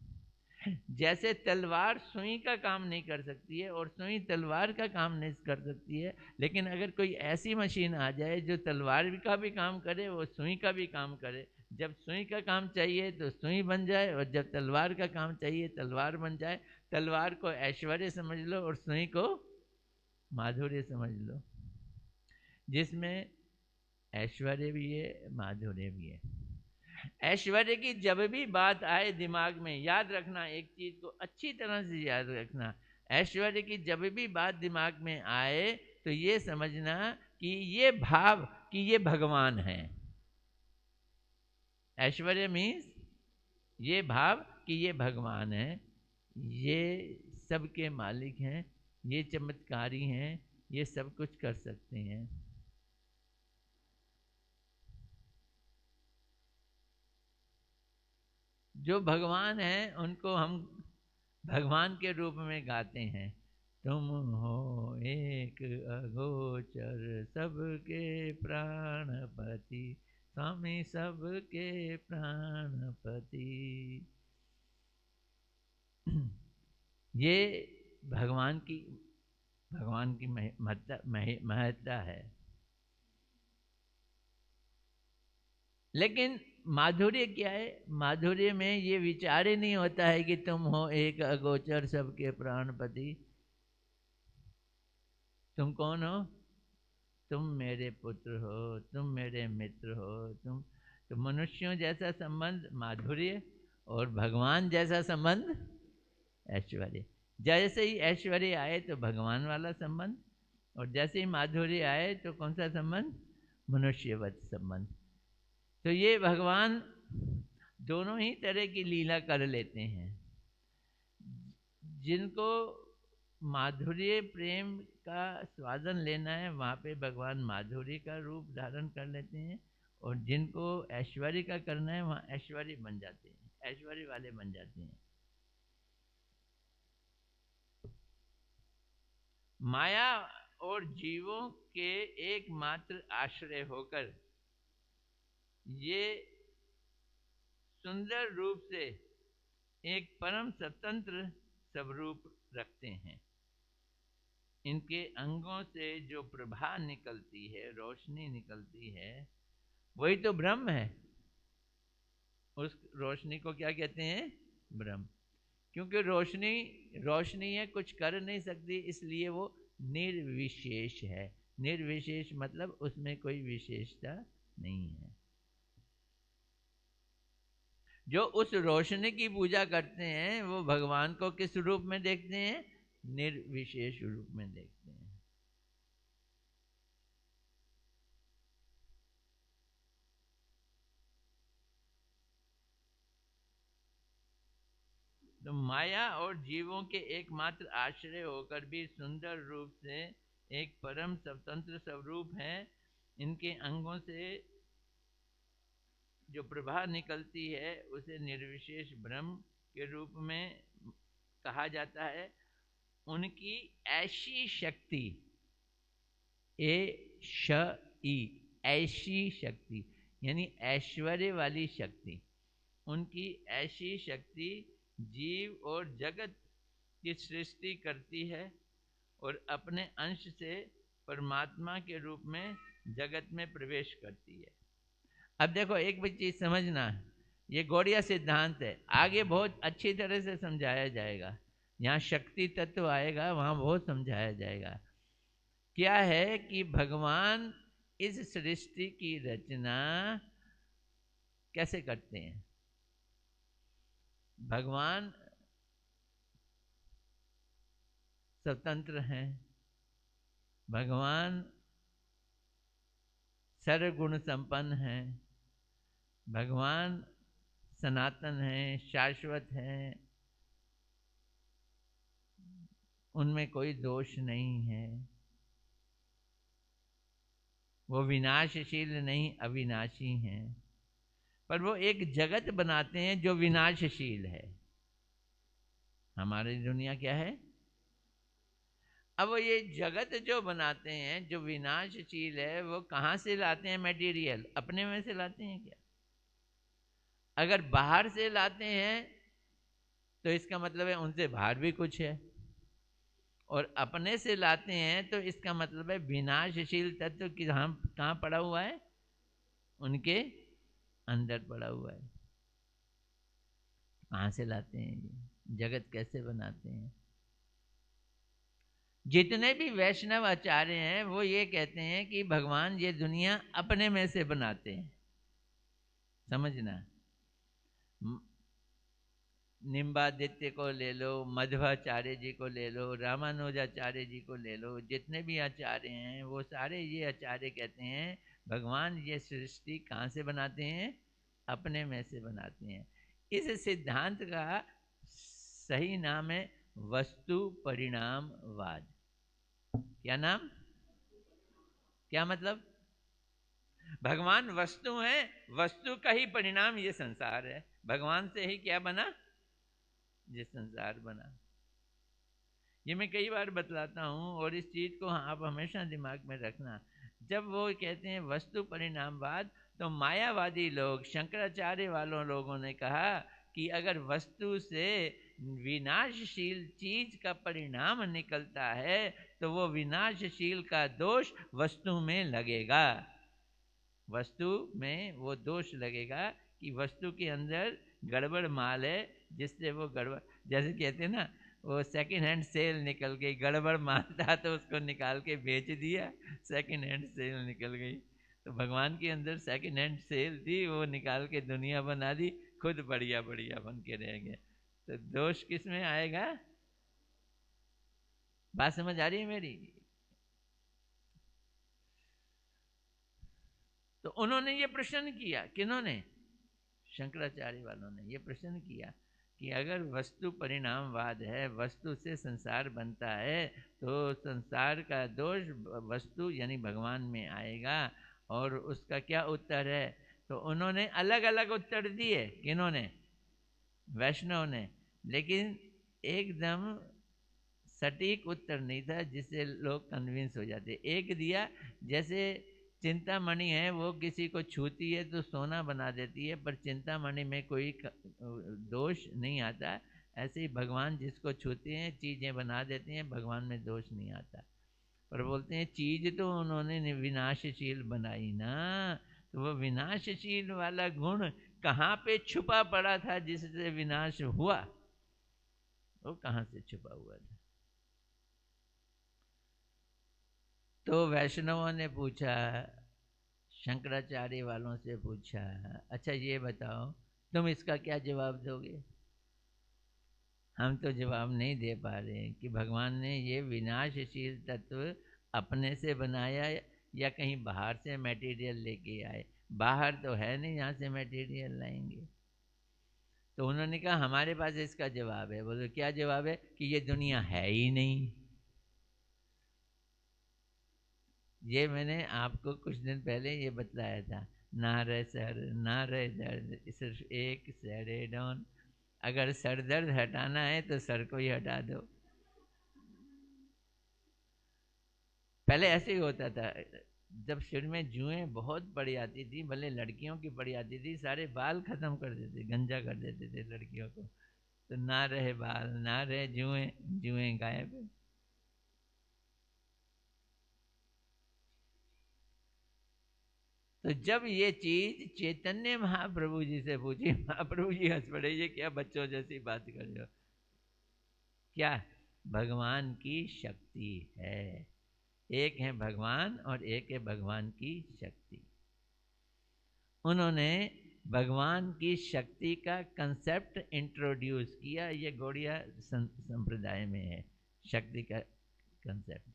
जैसे तलवार सुई का काम नहीं कर सकती है और सुई तलवार का काम नहीं कर सकती है, लेकिन अगर कोई ऐसी मशीन आ जाए जो तलवार का भी काम करे, वो सुई का भी काम करे, जब सुई का काम चाहिए तो सुई बन जाए और जब तलवार का काम चाहिए तलवार बन जाए। तलवार को ऐश्वर्य समझ लो और सुई को माधुर्य समझ लो, जिसमें ऐश्वर्य भी है, माधुर्य भी है। ऐश्वर्य की जब भी बात आए दिमाग में, याद रखना, एक चीज को अच्छी तरह से याद रखना, ऐश्वर्य की जब भी बात दिमाग में आए तो ये समझना कि ये भाव कि ये भगवान है। ऐश्वर्य मीन्स ये भाव कि ये भगवान है, ये सबके मालिक हैं, ये चमत्कारी हैं, ये सब कुछ कर सकते हैं। जो भगवान हैं उनको हम भगवान के रूप में गाते हैं। तुम हो एक अगोचर सबके प्राणपति, स्वामी सबके प्राणपति। ये भगवान की महत्ता है। लेकिन माधुर्य क्या है? माधुर्य में ये विचार ही नहीं होता है कि तुम हो एक अगोचर सबके प्राणपति। तुम कौन हो? तुम मेरे पुत्र हो, तुम मेरे मित्र हो, तुम तो मनुष्यों जैसा संबंध माधुर्य और भगवान जैसा संबंध ऐश्वर्य। जैसे ही ऐश्वर्य आए तो भगवान वाला संबंध, और जैसे ही माधुर्य आए तो कौन सा संबंध? मनुष्यवत संबंध। तो ये भगवान दोनों ही तरह की लीला कर लेते हैं। जिनको माधुर्य प्रेम का स्वादन लेना है वहाँ पे भगवान माधुर्य का रूप धारण कर लेते हैं, और जिनको ऐश्वर्य का करना है वहाँ ऐश्वर्य बन जाते हैं, ऐश्वर्य वाले बन जाते हैं। माया और जीवों के एकमात्र आश्रय होकर ये सुंदर रूप से एक परम स्वतंत्र स्वरूप रखते हैं। इनके अंगों से जो प्रभा निकलती है, रोशनी निकलती है, वही तो ब्रह्म है। उस रोशनी को क्या कहते हैं? ब्रह्म। क्योंकि रोशनी रोशनी है, कुछ कर नहीं सकती, इसलिए वो निर्विशेष है। निर्विशेष मतलब उसमें कोई विशेषता नहीं है। जो उस रोशनी की पूजा करते हैं वो भगवान को किस रूप में देखते हैं? निर्विशेष रूप में देखते हैं। तो माया और जीवों के एकमात्र आश्रय होकर भी सुंदर रूप से एक परम स्वतंत्र स्वरूप है। इनके अंगों से जो प्रभा निकलती है उसे निर्विशेष ब्रह्म के रूप में कहा जाता है। उनकी ऐसी शक्ति, ऐसी शक्ति यानी ऐश्वर्य वाली शक्ति, उनकी ऐसी शक्ति जीव और जगत की सृष्टि करती है और अपने अंश से परमात्मा के रूप में जगत में प्रवेश करती है। अब देखो एक भी चीज समझना, ये गौड़िया सिद्धांत है, आगे बहुत अच्छी तरह से समझाया जाएगा। यहाँ शक्ति तत्व आएगा वहां बहुत समझाया जाएगा। क्या है कि भगवान इस सृष्टि की रचना कैसे करते हैं। भगवान स्वतंत्र हैं, भगवान सर्वगुण संपन्न हैं, भगवान सनातन हैं, शाश्वत हैं, उनमें कोई दोष नहीं है, वो विनाशशील नहीं अविनाशी हैं। पर वो एक जगत बनाते हैं जो विनाशशील है। हमारी दुनिया क्या है? अब वो ये जगत जो बनाते हैं जो विनाशशील है, वो कहाँ से लाते हैं मटेरियल? अपने में से लाते हैं क्या? अगर बाहर से लाते हैं तो इसका मतलब है उनसे बाहर भी कुछ है, और अपने से लाते हैं तो इसका मतलब है विनाशशील तत्व कहाँ पड़ा हुआ है? उनके अंदर पड़ा हुआ है। कहाँ से लाते हैं ये? जगत कैसे बनाते हैं? जितने भी वैष्णव आचार्य हैं वो ये कहते हैं कि भगवान ये दुनिया अपने में से बनाते हैं। समझना, निम्बादित्य को ले लो, मध्वाचार्य जी को ले लो, रामानुजाचार्य जी को ले लो, जितने भी आचार्य हैं वो सारे ये आचार्य कहते हैं भगवान ये सृष्टि कहाँ से बनाते हैं? अपने में से बनाते हैं। इस सिद्धांत का सही नाम है वस्तु परिणामवाद। क्या नाम? क्या मतलब? भगवान वस्तु है, वस्तु का ही परिणाम ये संसार है। भगवान से ही क्या बना? ये संसार बना। ये मैं कई बार बतलाता हूँ और इस चीज को आप हमेशा दिमाग में रखना। जब वो कहते हैं वस्तु परिणामवाद, तो मायावादी लोग, शंकराचार्य वालों लोगों ने कहा कि अगर वस्तु से विनाशशील चीज का परिणाम निकलता है तो वो विनाशशील का दोष वस्तु में लगेगा। वस्तु में वो दोष लगेगा कि वस्तु के अंदर गड़बड़ माल है, जिससे वो गड़बड़, जैसे कहते हैं ना, वो सेकंड हैंड सेल निकल गई, गड़बड़ माल था तो उसको निकाल के बेच दिया, सेकंड हैंड सेल निकल गई। तो भगवान के अंदर सेकंड हैंड सेल थी, वो निकाल के दुनिया बना दी, खुद बढ़िया बढ़िया बन के रह गए। तो दोष किस में आएगा? बात समझ आ रही है मेरी? तो उन्होंने ये प्रश्न किया, किन्होंने? शंकराचार्य वालों ने ये प्रश्न किया कि अगर वस्तु परिणामवाद है, वस्तु से संसार बनता है, तो संसार का दोष वस्तु यानी भगवान में आएगा। और उसका क्या उत्तर है? तो उन्होंने अलग अलग उत्तर दिए। किन्होंने? वैष्णव ने। लेकिन एकदम सटीक उत्तर नहीं था जिससे लोग कन्विंस हो जाते। एक दिया, जैसे चिंतामणि है, वो किसी को छूती है तो सोना बना देती है, पर चिंतामणि में कोई दोष नहीं आता। ऐसे ही भगवान जिसको छूते हैं चीज़ें बना देते हैं, भगवान में दोष नहीं आता। पर बोलते हैं चीज तो उन्होंने विनाशशील बनाई ना, तो वो विनाशशील वाला गुण कहाँ पे छुपा पड़ा था जिससे विनाश हुआ? वो कहाँ से छुपा हुआ था? तो वैष्णवों ने पूछा, शंकराचार्य वालों से पूछा, अच्छा ये बताओ तुम इसका क्या जवाब दोगे? हम तो जवाब नहीं दे पा रहे हैं कि भगवान ने ये विनाशशील तत्व अपने से बनाया या कहीं बाहर से मटेरियल लेके आए। बाहर तो है नहीं, यहाँ से मटेरियल लाएंगे। तो उन्होंने कहा हमारे पास इसका जवाब है। बोलो क्या जवाब है? कि ये दुनिया है ही नहीं। ये मैंने आपको कुछ दिन पहले ये बतलाया था। ना रहे सर, ना रहे दर्द, सिर्फ एक सेरेडॉन। अगर सर दर्द हटाना है तो सर को ही हटा दो। पहले ऐसे ही होता था, जब सिर में जुएं बहुत पड़ी आती थी, भले लड़कियों की पड़ी आती थी, सारे बाल खत्म कर देते, गंजा कर देते थे लड़कियों को। तो ना रहे बाल, ना रहे जुएं, जुएं गायब। तो जब ये चीज चैतन्य महाप्रभु जी से पूछी, महाप्रभु जी हंस पड़े, ये क्या बच्चों जैसी बात कर रहे हो? क्या? भगवान की शक्ति है। एक है भगवान और एक है भगवान की शक्ति। उन्होंने भगवान की शक्ति का कंसेप्ट इंट्रोड्यूस किया। ये गौड़िया संप्रदाय में है शक्ति का कंसेप्ट।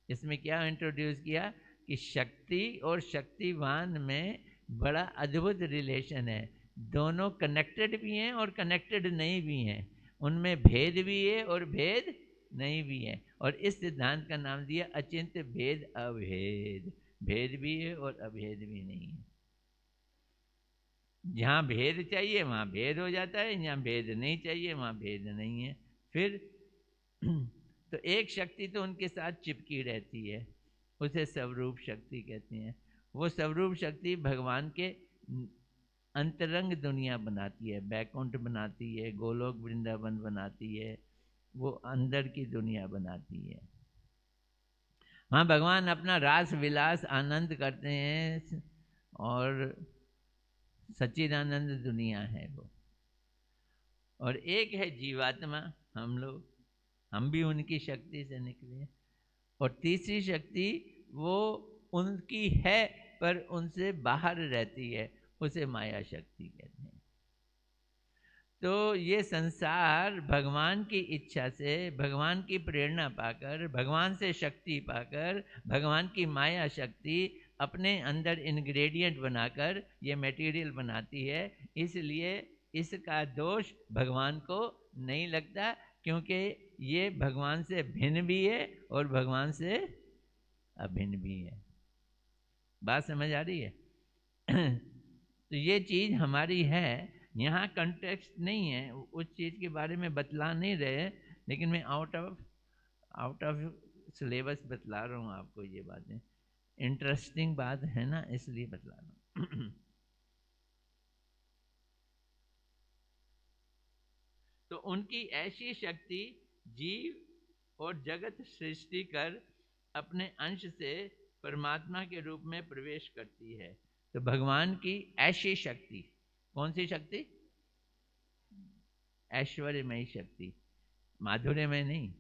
इसमें क्या इंट्रोड्यूस किया कि शक्ति और शक्तिवान में बड़ा अद्भुत रिलेशन है। दोनों कनेक्टेड भी हैं और कनेक्टेड नहीं भी हैं। उनमें भेद भी है और भेद नहीं भी है। और इस सिद्धांत का नाम दिया अचिंत्य भेद अभेद। भेद भी है और अभेद भी नहीं है। जहाँ भेद चाहिए वहाँ भेद हो जाता है, जहाँ भेद नहीं चाहिए वहाँ भेद नहीं है। फिर तो एक शक्ति तो उनके साथ चिपकी रहती है, उसे स्वरूप शक्ति कहते हैं। वो स्वरूप शक्ति भगवान के अंतरंग दुनिया बनाती है, बैकुंठ बनाती है, गोलोक वृंदावन बनाती है, वो अंदर की दुनिया बनाती है। वहाँ भगवान अपना रास विलास आनंद करते हैं और सच्चिदानंद दुनिया है वो। और एक है जीवात्मा, हम लोग, हम भी उनकी शक्ति से निकले। और तीसरी शक्ति वो उनकी है पर उनसे बाहर रहती है, उसे माया शक्ति कहते हैं। तो ये संसार भगवान की इच्छा से, भगवान की प्रेरणा पाकर, भगवान से शक्ति पाकर, भगवान की माया शक्ति अपने अंदर इंग्रेडिएंट बनाकर ये मटेरियल बनाती है। इसलिए इसका दोष भगवान को नहीं लगता, क्योंकि ये भगवान से भिन्न भी है और भगवान से अभिन्न भी है। बात समझ आ रही है? तो ये चीज हमारी है। यहाँ कंटेक्स्ट नहीं है, उस चीज के बारे में बतला नहीं रहे, लेकिन मैं आउट ऑफ सिलेबस बतला रहा हूँ आपको। ये बातें इंटरेस्टिंग बात है ना, इसलिए बतला रहा हूँ। तो उनकी ऐसी शक्ति जीव और जगत सृष्टि कर अपने अंश से परमात्मा के रूप में प्रवेश करती है। तो भगवान की ऐसी शक्ति, कौन सी शक्ति? ऐश्वर्यमय शक्ति, माधुर्यमय नहीं,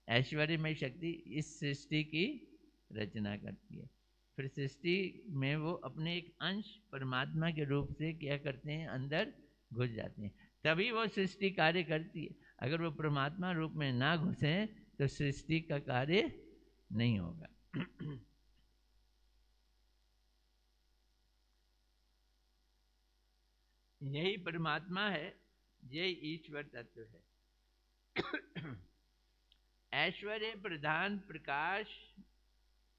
ऐश्वर्यमय शक्ति इस सृष्टि की रचना करती है। फिर सृष्टि में वो अपने एक अंश परमात्मा के रूप से क्या करते हैं, अंदर घुस जाते हैं, तभी वो सृष्टि कार्य करती है। अगर वो परमात्मा रूप में ना घुसे तो सृष्टि का कार्य नहीं होगा। यही परमात्मा है, यही ईश्वर तत्व है। ऐश्वर्य प्रधान प्रकाश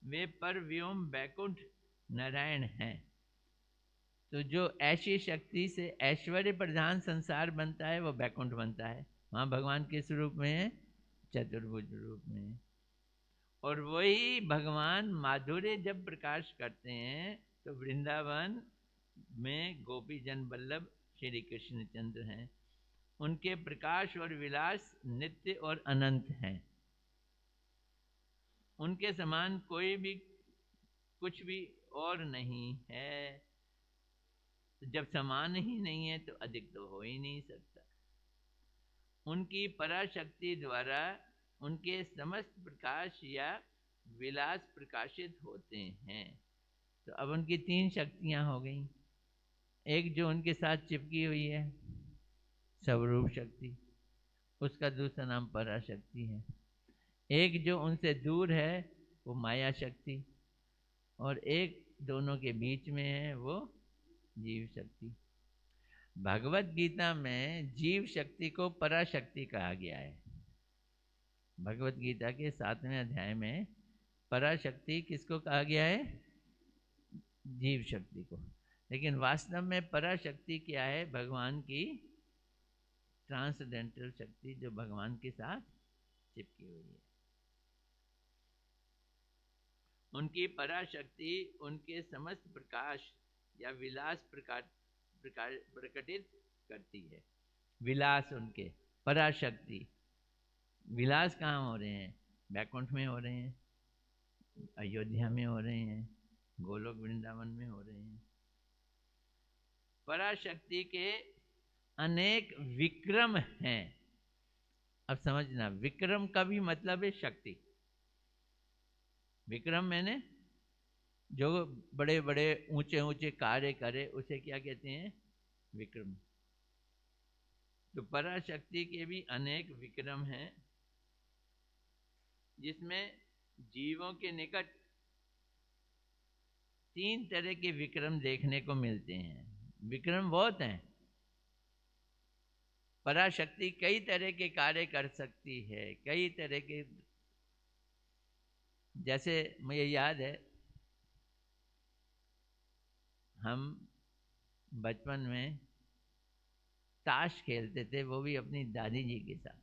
वे पर व्योम बैकुंठ नारायण हैं। तो जो ऐसी शक्ति से ऐश्वर्य प्रधान संसार बनता है वो बैकुंठ बनता है। वहाँ भगवान किस रूप में है? चतुर्भुज रूप में। और वही भगवान माधुर्य जब प्रकाश करते हैं तो वृंदावन में गोपी जन वल्लभ श्री कृष्ण चंद्र हैं। उनके प्रकाश और विलास नित्य और अनंत हैं। उनके समान कोई भी कुछ भी और नहीं है। तो जब समान ही नहीं है तो अधिक तो हो ही नहीं सकता। उनकी पराशक्ति द्वारा उनके समस्त प्रकाश या विलास प्रकाशित होते हैं। तो अब उनकी तीन शक्तियां हो गई। एक जो उनके साथ चिपकी हुई है स्वरूप शक्ति, उसका दूसरा नाम पराशक्ति है। एक जो उनसे दूर है वो माया शक्ति, और एक दोनों के बीच में है वो जीव शक्ति। भगवत गीता में जीव शक्ति को पराशक्ति कहा गया है। भगवत गीता के 7वें अध्याय में पराशक्ति किसको कहा गया है? जीव शक्ति को। लेकिन वास्तव में पराशक्ति क्या है? भगवान की ट्रांसडेंटल शक्ति जो भगवान के साथ चिपकी हुई है। उनकी पराशक्ति उनके समस्त प्रकाश या विलास प्रकटित करती है। विलास उनके, पराशक्ति। विलास कहाँ हो रहे हैं? बैकुंठ में हो रहे हैं, अयोध्या में हो रहे हैं, गोलोक वृंदावन में हो रहे हैं। पराशक्ति के अनेक विक्रम हैं। अब समझना, विक्रम का भी मतलब है शक्ति। विक्रम मैंने जो बड़े बड़े ऊंचे ऊंचे कार्य करे उसे क्या कहते हैं? विक्रम। तो पराशक्ति के भी अनेक विक्रम हैं, जिसमें जीवों के निकट 3 तरह के विक्रम देखने को मिलते हैं। विक्रम बहुत हैं। पराशक्ति कई तरह के कार्य कर सकती है, कई तरह के। जैसे मुझे याद है, हम बचपन में ताश खेलते थे, वो भी अपनी दादी जी के साथ।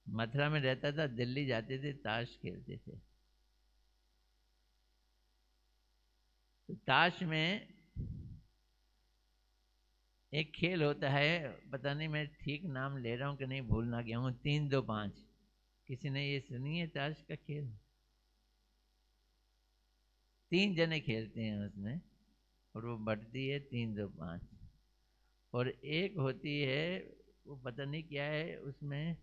मथुरा में रहता था, दिल्ली जाते थे, ताश खेलते थे। तो ताश में एक खेल होता है, पता नहीं मैं ठीक नाम ले रहा हूँ कि नहीं, भूलना गया हूँ, 3 2 5। किसी ने ये सुनी है ताश का खेल? 3 जने खेलते हैं उसमें, और वो बढ़ती है 3 2 5। और एक होती है, वो पता नहीं क्या है उसमें,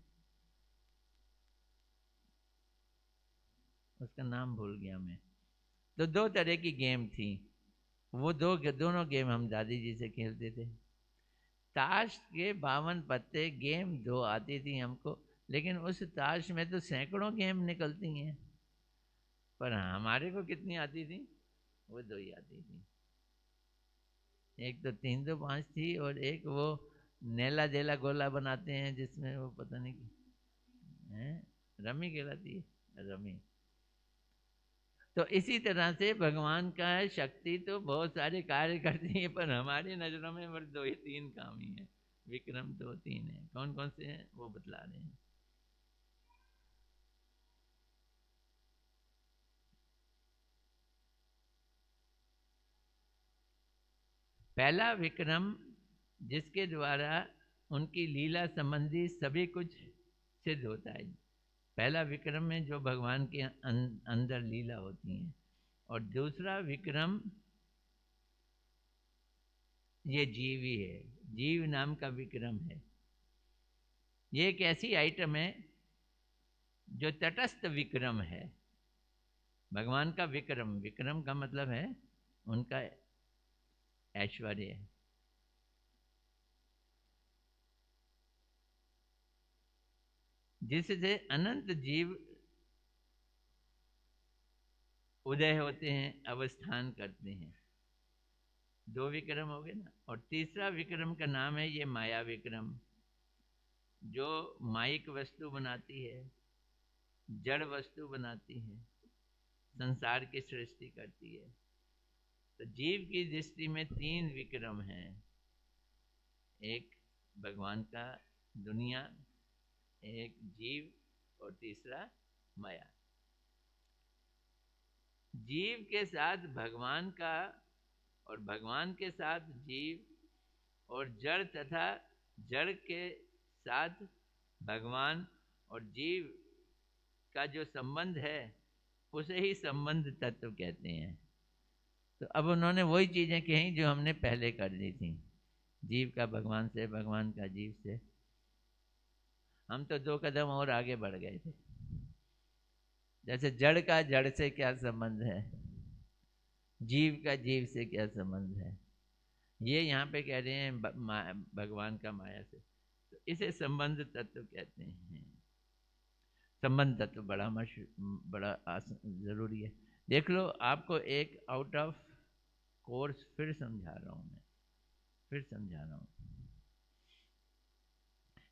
उसका नाम भूल गया मैं। तो 2 तरह की गेम थी। वो दोनों गेम हम दादी जी से खेलते थे। ताश के 52 पत्ते, गेम 2 आती थी हमको, लेकिन उस ताश में तो सैकड़ों गेम निकलती हैं। पर हमारे को कितनी आती थी? वो 2 ही आती थी। एक तो 3 2 5 थी, और एक वो नेला जेला गोला बनाते हैं, जिसमें वो पता नहीं है, रमी कहलाती है, रमी। तो इसी तरह से भगवान का शक्ति तो बहुत सारे कार्य करती है, पर हमारी नजरों में बस 2 ही 3 काम ही है। विक्रम 2 3 है। कौन कौन से हैं वो बतला रहे हैं। पहला विक्रम, जिसके द्वारा उनकी लीला संबंधी सभी कुछ सिद्ध होता है। पहला विक्रम में जो भगवान के अंदर लीला होती है। और दूसरा विक्रम ये जीव ही है, जीव नाम का विक्रम है। ये एक ऐसी आइटम है जो तटस्थ विक्रम है। भगवान का विक्रम, विक्रम का मतलब है उनका ऐश्वर्य। जिससे अनंत जीव उदय होते हैं, अवस्थान करते हैं। 2 विक्रम हो गए ना। और तीसरा विक्रम का नाम है ये माया विक्रम, जो माइक वस्तु बनाती है, जड़ वस्तु बनाती है, संसार की सृष्टि करती है। तो जीव की दृष्टि में 3 विक्रम हैं। एक भगवान का दुनिया, एक जीव, और तीसरा माया। जीव के साथ भगवान का, और भगवान के साथ जीव, और जड़ तथा जड़ के साथ भगवान और जीव का जो संबंध है, उसे ही संबंध तत्व कहते हैं। तो अब उन्होंने वही चीजें कही जो हमने पहले कर दी थी, जीव का भगवान से, भगवान का जीव से। हम तो 2 कदम और आगे बढ़ गए थे। जैसे जड़ का जड़ से क्या संबंध है, जीव का जीव से क्या संबंध है, ये यहाँ पे कह रहे हैं भगवान का माया से। तो इसे संबंध तत्व कहते हैं। संबंध तत्व बड़ा जरूरी है। देख लो, आपको एक आउट ऑफ कोर्स फिर समझा रहा हूँ मैं, फिर समझा रहा हूँ।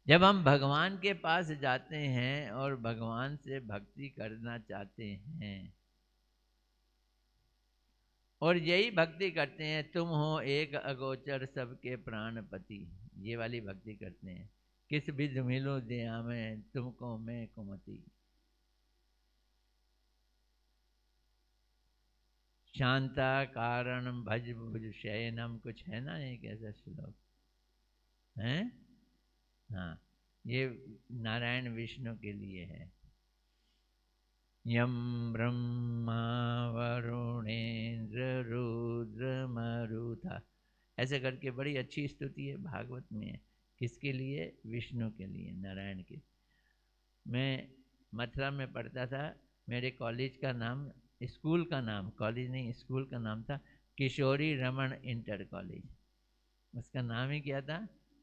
जब हम भगवान के पास जाते हैं और भगवान से भक्ति करना चाहते हैं और यही भक्ति करते हैं, तुम हो एक अगोचर सबके प्राणपति, ये वाली भक्ति करते हैं। किस विध मिलो दया में तुमको मैं कुमति, शांता कारण भज भुज शयनम, कुछ है ना एक ऐसा श्लोक है। हाँ, ये नारायण विष्णु के लिए है। यम ब्रह्मा वरुणेन्द्र रुद्र मरुथा, ऐसे करके बड़ी अच्छी स्तुति है भागवत में है। किसके लिए? विष्णु के लिए, नारायण के। मैं मथुरा में पढ़ता था, मेरे कॉलेज का नाम, स्कूल का नाम, कॉलेज नहीं स्कूल का नाम था किशोरी रमन इंटर कॉलेज। उसका नाम ही क्या था?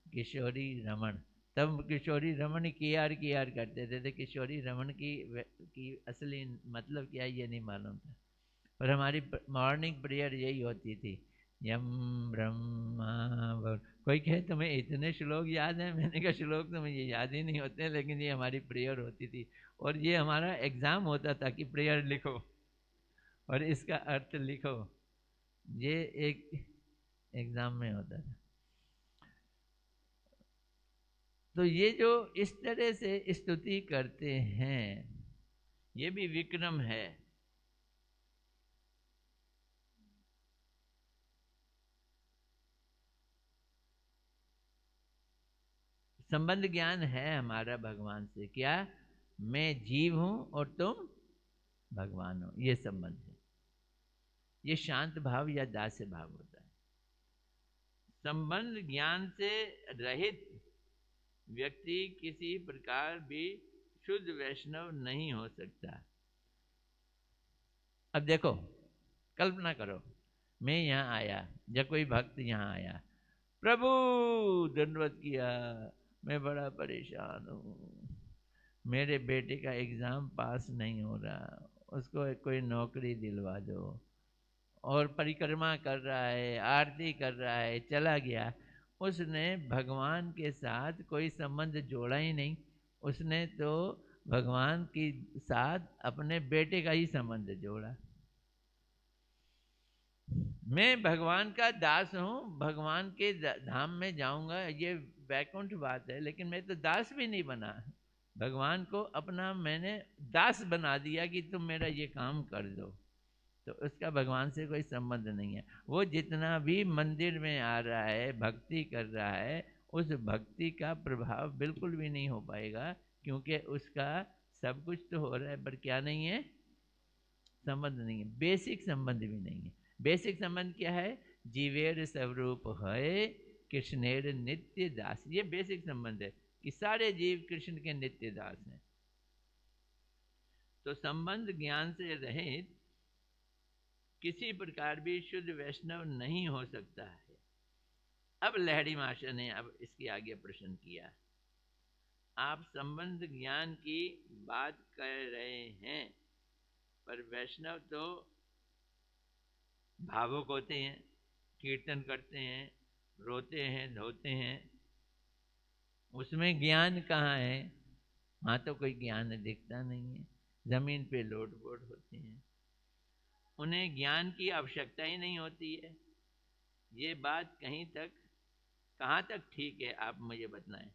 किशोरी रमन। तब किशोरी रमन की आर करते थे किशोरी रमन की असली मतलब क्या है ये नहीं मालूम था। पर हमारी मॉर्निंग प्रेयर यही होती थी, यम ब्रह्मा कोई कहे तुम्हें इतने श्लोक याद हैं, मैंने कहा श्लोक तो मुझे याद ही नहीं होते, लेकिन ये हमारी प्रेयर होती थी और ये हमारा एग्जाम होता था कि प्रेयर लिखो और इसका अर्थ लिखो, ये एक एग्जाम में होता था। तो ये जो इस तरह से स्तुति करते हैं ये भी विक्रम है। संबंध ज्ञान है हमारा भगवान से, क्या? मैं जीव हूं और तुम भगवान हो, ये संबंध है। ये शांत भाव या दास्य भाव होता है। संबंध ज्ञान से रहित व्यक्ति किसी प्रकार भी शुद्ध वैष्णव नहीं हो सकता। अब देखो, कल्पना करो, मैं यहाँ आया या कोई भक्त यहाँ आया, प्रभु दंडवत किया, मैं बड़ा परेशान हूँ, मेरे बेटे का एग्ज़ाम पास नहीं हो रहा, उसको कोई नौकरी दिलवा दो, और परिक्रमा कर रहा है, आरती कर रहा है, चला गया। उसने भगवान के साथ कोई संबंध जोड़ा ही नहीं, उसने तो भगवान के साथ अपने बेटे का ही संबंध जोड़ा। मैं भगवान का दास हूँ, भगवान के धाम में जाऊंगा, ये वैकुंठ बात है, लेकिन मैं तो दास भी नहीं बना। भगवान को अपना मैंने दास बना दिया कि तुम मेरा ये काम कर दो, तो उसका भगवान से कोई संबंध नहीं है। वो जितना भी मंदिर में आ रहा है, भक्ति कर रहा है, उस भक्ति का प्रभाव बिल्कुल भी नहीं हो पाएगा, क्योंकि उसका सब कुछ तो हो रहा है पर क्या नहीं है? संबंध नहीं है, बेसिक संबंध भी नहीं है। बेसिक संबंध क्या है? जीवेर स्वरूप है कृष्णेर नित्य दास, ये बेसिक संबंध है कि सारे जीव कृष्ण के नित्य दास हैं। तो संबंध ज्ञान से रहित किसी प्रकार भी शुद्ध वैष्णव नहीं हो सकता है। अब लहरी मास्टर ने अब इसके आगे प्रश्न किया, आप संबंध ज्ञान की बात कर रहे हैं, पर वैष्णव तो भावुक होते हैं, कीर्तन करते हैं, रोते हैं, धोते हैं, उसमें ज्ञान कहाँ है? वहाँ तो कोई ज्ञान दिखता नहीं है, जमीन पे लोट पोट होते हैं, उन्हें ज्ञान की आवश्यकता ही नहीं होती है। ये बात कहाँ तक ठीक है, आप मुझे बताएं।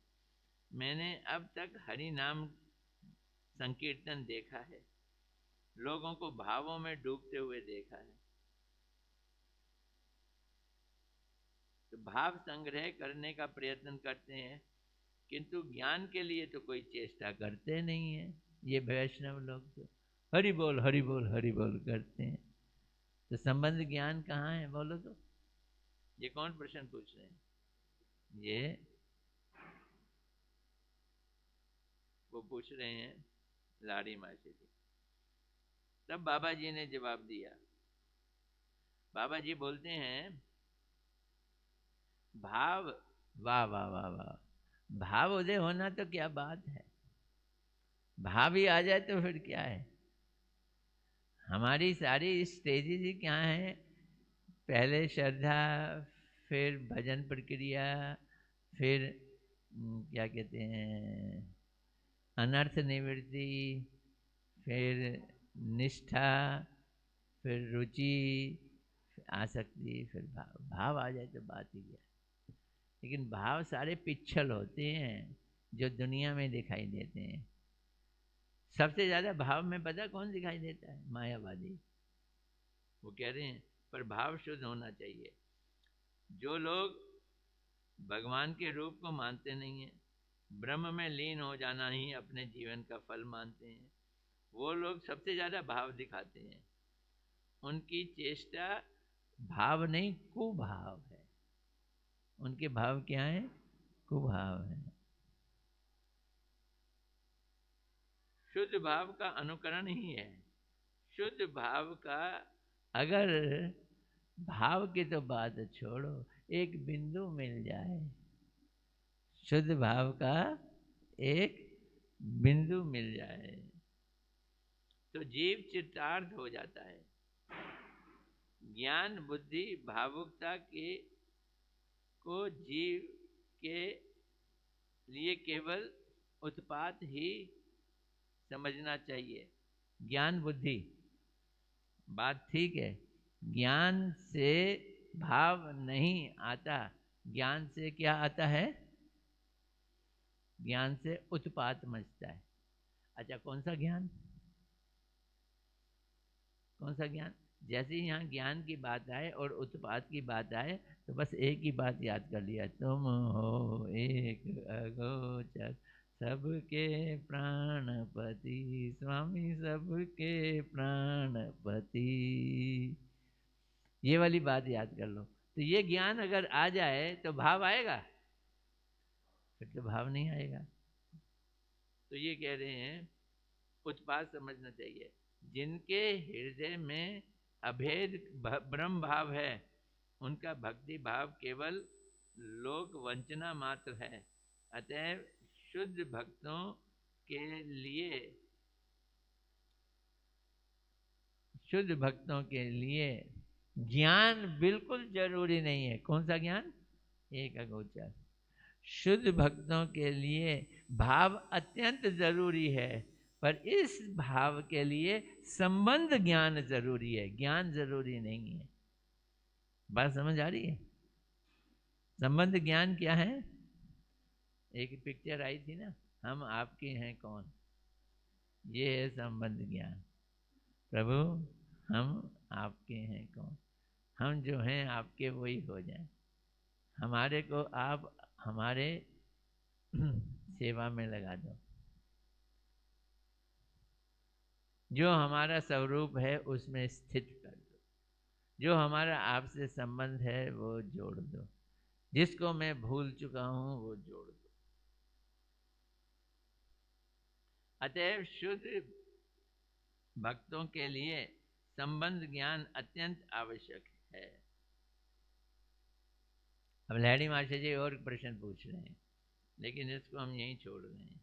मैंने अब तक हरि नाम संकीर्तन देखा है, लोगों को भावों में डूबते हुए देखा है, तो भाव संग्रह करने का प्रयत्न करते हैं, किंतु ज्ञान के लिए तो कोई चेष्टा करते नहीं है। ये वैष्णव लोग तो हरि बोल हरि बोल हरि बोल करते हैं, तो संबंध ज्ञान कहाँ है बोलो तो? ये कौन प्रश्न पूछ रहे हैं? ये वो पूछ रहे हैं लाड़ी मासी जी। तब बाबा जी ने जवाब दिया। बाबा जी बोलते हैं, भाव, वाह वाह वाह वाह, भाव उदय होना तो क्या बात है, भाव ही आ जाए तो फिर क्या है। हमारी सारी स्टेजेज ही क्या है? पहले श्रद्धा, फिर भजन प्रक्रिया, फिर क्या कहते हैं, अनर्थ निवृत्ति, फिर निष्ठा, फिर रुचि, आसक्ति, फिर भाव। भाव आ जाए तो बात ही क्या। लेकिन भाव सारे पिछल होते हैं जो दुनिया में दिखाई देते हैं। सबसे ज्यादा भाव में पता कौन दिखाई देता है? मायावादी। वो कह रहे हैं पर भाव शुद्ध होना चाहिए। जो लोग भगवान के रूप को मानते नहीं है, ब्रह्म में लीन हो जाना ही अपने जीवन का फल मानते हैं, वो लोग सबसे ज्यादा भाव दिखाते हैं। उनकी चेष्टा भाव नहीं कुभाव है। उनके भाव क्या है? कुभाव है। शुद्ध भाव का अनुकरण ही है। शुद्ध भाव का, अगर भाव की तो बात छोड़ो, एक बिंदु मिल जाए, शुद्ध भाव का एक बिंदु मिल जाए तो जीव चित्तार्थ हो जाता है। ज्ञान बुद्धि भावुकता के को जीव के लिए केवल उत्पात ही समझना चाहिए। ज्ञान बुद्धि, बात ठीक है, ज्ञान से भाव नहीं आता। ज्ञान से क्या आता है? ज्ञान से उत्पात मचता है। अच्छा, कौन सा ज्ञान? कौन सा ज्ञान? जैसे ही यहाँ ज्ञान की बात आए और उत्पात की बात आए तो बस एक ही बात याद कर लिया, तुम हो एक अगोचर सबके प्राणपति, स्वामी सबके प्राणपति। ये वाली बात याद कर लो। तो ये ज्ञान अगर आ जाए तो भाव आएगा? फिर तो भाव नहीं आएगा। तो ये कह रहे हैं उत्पात समझना चाहिए। जिनके हृदय में अभेद ब्रह्म भाव है, उनका भक्ति भाव केवल लोक वंचना मात्र है। अतएव शुद्ध भक्तों के लिए, शुद्ध भक्तों के लिए ज्ञान बिल्कुल जरूरी नहीं है। कौन सा ज्ञान? एक अगोचर। शुद्ध भक्तों के लिए भाव अत्यंत जरूरी है, पर इस भाव के लिए संबंध ज्ञान जरूरी है, ज्ञान जरूरी नहीं है। बात समझ आ रही है? संबंध ज्ञान क्या है? एक पिक्चर आई थी ना, हम आपके हैं कौन, ये है संबंध ज्ञान। प्रभु हम आपके हैं कौन, हम जो हैं आपके वही हो जाएं, हमारे को आप हमारे सेवा में लगा दो, जो हमारा स्वरूप है उसमें स्थित कर दो, जो हमारा आपसे संबंध है वो जोड़ दो, जिसको मैं भूल चुका हूं वो जोड़ दो। अतएव शुद्ध भक्तों के लिए संबंध ज्ञान अत्यंत आवश्यक है। अब लहड़ी मास्टर जी और प्रश्न पूछ रहे हैं, लेकिन इसको हम यहीं छोड़ रहे हैं,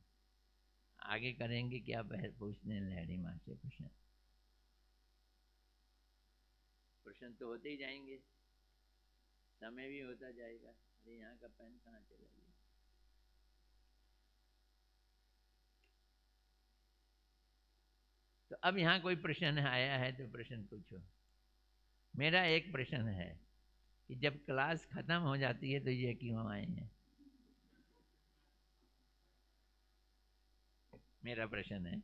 आगे करेंगे। क्या पूछने हैं लहड़ी मास्टर? प्रश्न तो होते ही जाएंगे, समय भी होता जाएगा। अरे यहाँ का पेन कहाँ चला गया? तो अब यहाँ कोई प्रश्न आया है तो प्रश्न पूछो। मेरा एक प्रश्न है कि जब क्लास खत्म हो जाती है तो ये क्यों आए हैं? मेरा प्रश्न है।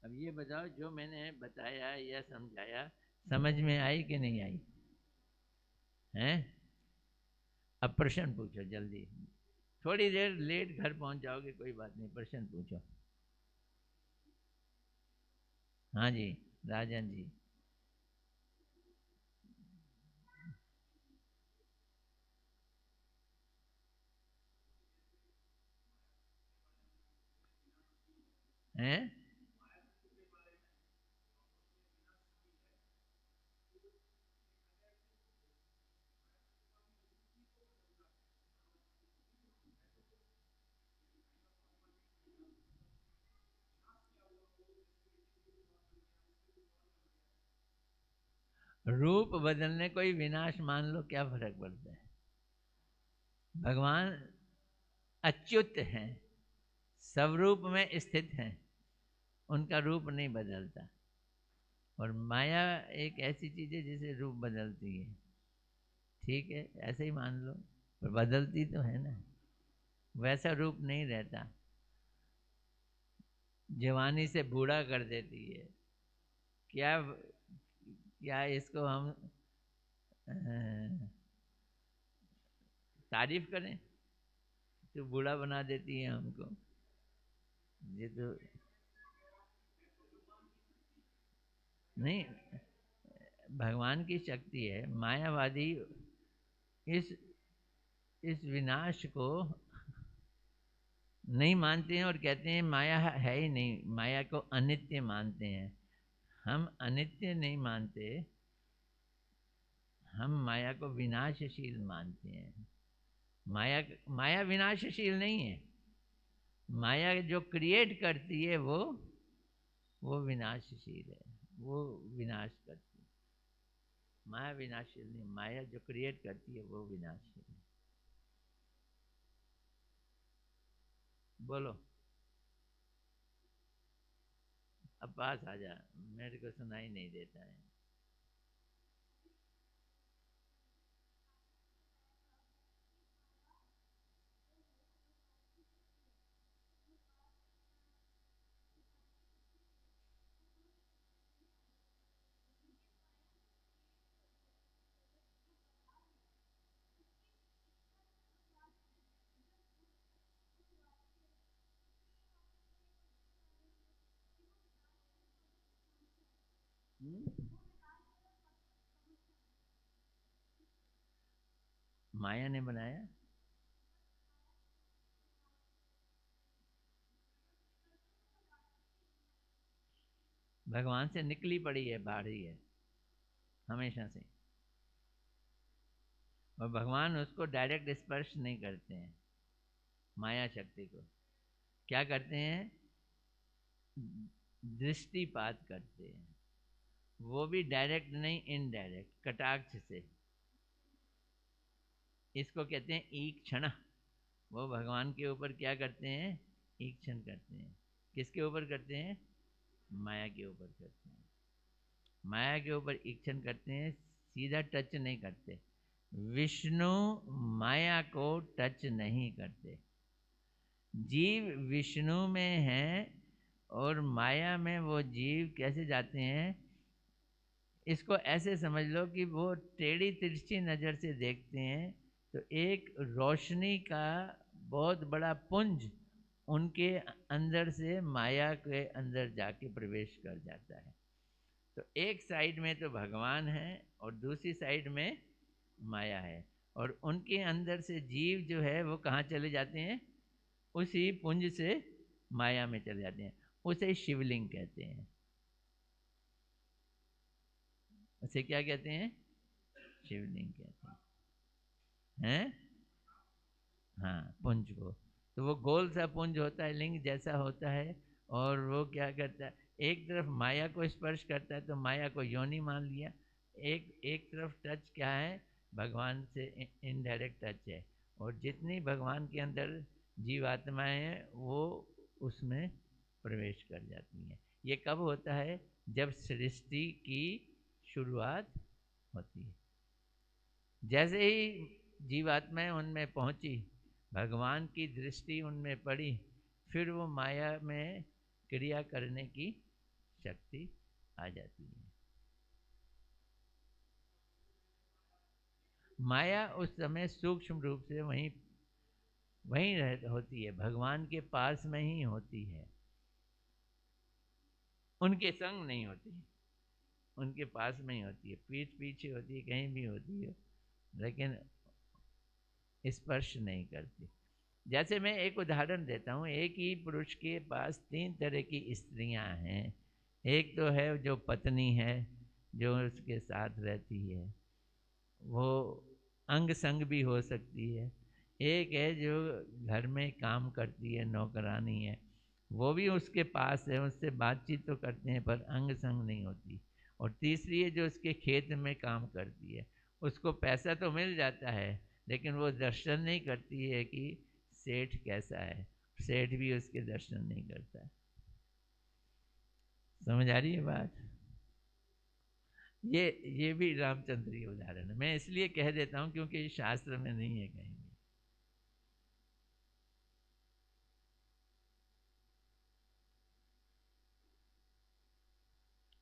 अब ये बताओ, जो मैंने बताया या समझाया समझ में आई कि नहीं आई? हैं? अब प्रश्न पूछो जल्दी। थोड़ी देर लेट घर पहुंच जाओगे, कोई बात नहीं, प्रश्न पूछो। हाँ जी, राजन जी। हैं? रूप बदलने कोई विनाश मान लो, क्या फर्क पड़ता है। भगवान अच्युत हैं, स्वरूप में स्थित हैं, उनका रूप नहीं बदलता। और माया एक ऐसी चीज है जिसे रूप बदलती है, ठीक है, ऐसे ही मान लो, पर बदलती तो है ना, वैसा रूप नहीं रहता। जवानी से बूढ़ा कर देती है। क्या क्या इसको हम तारीफ करें? तो बूढ़ा बना देती है हमको। ये तो नहीं, भगवान की शक्ति है। मायावादी इस इस विनाश को नहीं मानते हैं और कहते हैं माया है ही नहीं, माया को अनित्य मानते हैं। हम अनित्य नहीं मानते, हम माया को विनाशशील मानते हैं। माया माया विनाशशील नहीं है। माया जो क्रिएट करती है वो विनाशशील है, वो विनाश करती है। माया विनाशशील नहीं, माया जो क्रिएट करती है वो विनाशशील है। बोलो, अब पास आ जा, मेरे को सुनाई नहीं देता है। माया ने बनाया। भगवान से निकली पड़ी है, बाहरी है हमेशा से, और भगवान उसको डायरेक्ट स्पर्श नहीं करते हैं। माया शक्ति को क्या करते हैं? दृष्टिपात करते हैं, वो भी डायरेक्ट नहीं, इनडायरेक्ट, कटाक्ष से। इसको कहते हैं ईक्षण। वो भगवान के ऊपर क्या करते हैं? ईक्षण करते हैं। किसके ऊपर करते हैं? माया के ऊपर करते हैं। माया के ऊपर ईक्षण करते हैं, सीधा टच नहीं करते। विष्णु माया को टच नहीं करते। जीव विष्णु में है और माया में वो जीव कैसे जाते हैं? इसको ऐसे समझ लो कि वो टेढ़ी तिरछी नज़र से देखते हैं तो एक रोशनी का बहुत बड़ा पुंज उनके अंदर से माया के अंदर जाके प्रवेश कर जाता है। तो एक साइड में तो भगवान है और दूसरी साइड में माया है, और उनके अंदर से जीव जो है वो कहाँ चले जाते हैं? उसी पुंज से माया में चले जाते हैं। उसे शिवलिंग कहते हैं। उसे क्या कहते हैं? शिवलिंग कहते हैं। हाँ, पुंज को। तो वो गोल सा पुंज होता है, लिंग जैसा होता है, और वो क्या करता है? एक तरफ माया को स्पर्श करता है तो माया को योनि मान लिया। एक एक तरफ टच क्या है? भगवान से इनडायरेक्ट टच है। और जितनी भगवान के अंदर जीवात्माएं हैं वो उसमें प्रवेश कर जाती हैं। ये कब होता है? जब सृष्टि की शुरुआत होती है। जैसे ही जीवात्माएं उनमें पहुंची, भगवान की दृष्टि उनमें पड़ी, फिर वो माया में क्रिया करने की शक्ति आ जाती है। माया उस समय सूक्ष्म रूप से वहीं वहीं रह होती है, भगवान के पास में ही होती है, उनके संग नहीं होती, उनके पास में ही होती है, पीठ पीछे होती है, कहीं भी होती है, लेकिन स्पर्श नहीं करती। जैसे मैं एक उदाहरण देता हूँ, एक ही पुरुष के पास तीन तरह की स्त्रियां हैं। एक तो है जो पत्नी है, जो उसके साथ रहती है, वो अंग संग भी हो सकती है। एक है जो घर में काम करती है, नौकरानी है, वो भी उसके पास है, उससे बातचीत तो करते हैं पर अंग संग नहीं होती। और तीसरी है जो उसके खेत में काम करती है। उसको पैसा तो मिल जाता है, लेकिन वो दर्शन नहीं करती है कि सेठ कैसा है। सेठ भी उसके दर्शन नहीं करता है। समझ आ रही है बात? ये भी रामचंद्र उदाहरण है। मैं इसलिए कह देता हूं क्योंकि शास्त्र में नहीं है कहीं भी।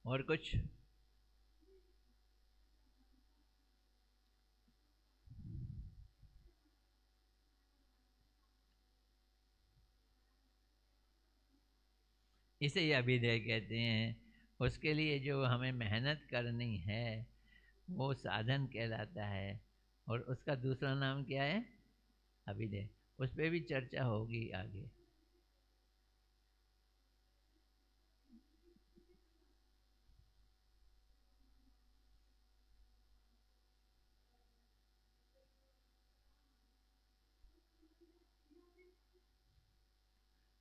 और कुछ? इसे ही अभिदय कहते हैं। उसके लिए जो हमें मेहनत करनी है वो साधन कहलाता है। और उसका दूसरा नाम क्या है? अभिदय। उस पर भी चर्चा होगी आगे।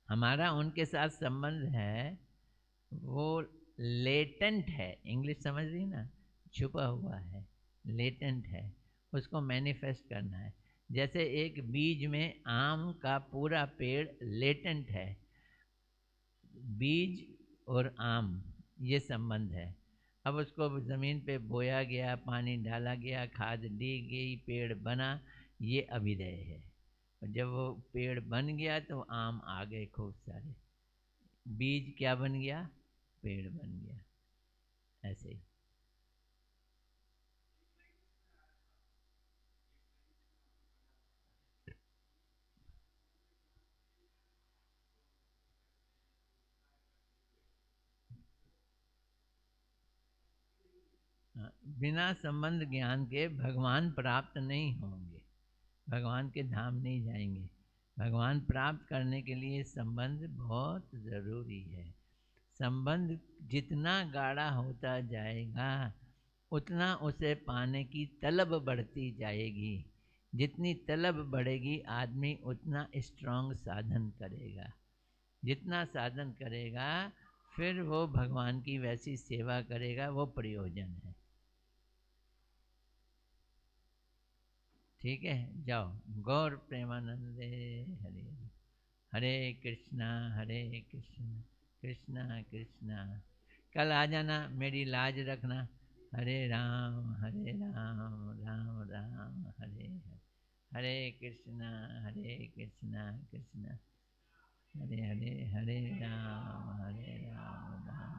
हमारा उनके साथ संबंध है वो लेटेंट है। इंग्लिश समझ रही ना? छुपा हुआ है, लेटेंट है। उसको मैनिफेस्ट करना है। जैसे एक बीज में आम का पूरा पेड़ लेटेंट है। बीज और आम, ये संबंध है। अब उसको ज़मीन पे बोया गया, पानी डाला गया, खाद दी गई, पेड़ बना। ये अभिदय है। और जब वो पेड़ बन गया तो आम आ गए खूब सारे। बीज क्या बन गया? पेड़ बन गया। ऐसे ही। हाँ, बिना संबंध ज्ञान के भगवान प्राप्त नहीं होंगे। भगवान के धाम नहीं जाएंगे। भगवान प्राप्त करने के लिए संबंध बहुत ज़रूरी है। संबंध जितना गाढ़ा होता जाएगा उतना उसे पाने की तलब बढ़ती जाएगी। जितनी तलब बढ़ेगी आदमी उतना स्ट्रांग साधन करेगा। जितना साधन करेगा फिर वो भगवान की वैसी सेवा करेगा, वो प्रयोजन है। ठीक है, जाओ। गौर प्रेमानंदे हरे हरे कृष्णा हरे कृष्णा कृष्णा कृष्णा। कल आ जाना, मेरी लाज रखना। हरे राम राम राम हरे हरे। हरे कृष्णा कृष्णा हरे हरे, हरे राम राम राम।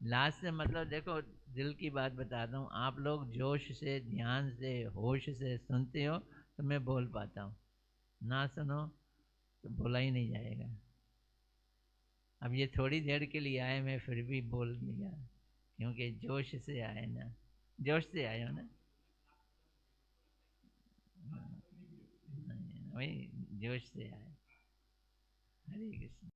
लास्ट से मतलब देखो, दिल की बात बताता हूँ। आप लोग जोश से, ध्यान से, होश से सुनते हो तो मैं बोल पाता हूँ। ना सुनो तो बोला ही नहीं जाएगा। अब ये थोड़ी देर के लिए आए, मैं फिर भी बोल दिया क्योंकि जोश से आए ना। जोश से आए हो ना? वही जोश से आए। हरे कृष्ण।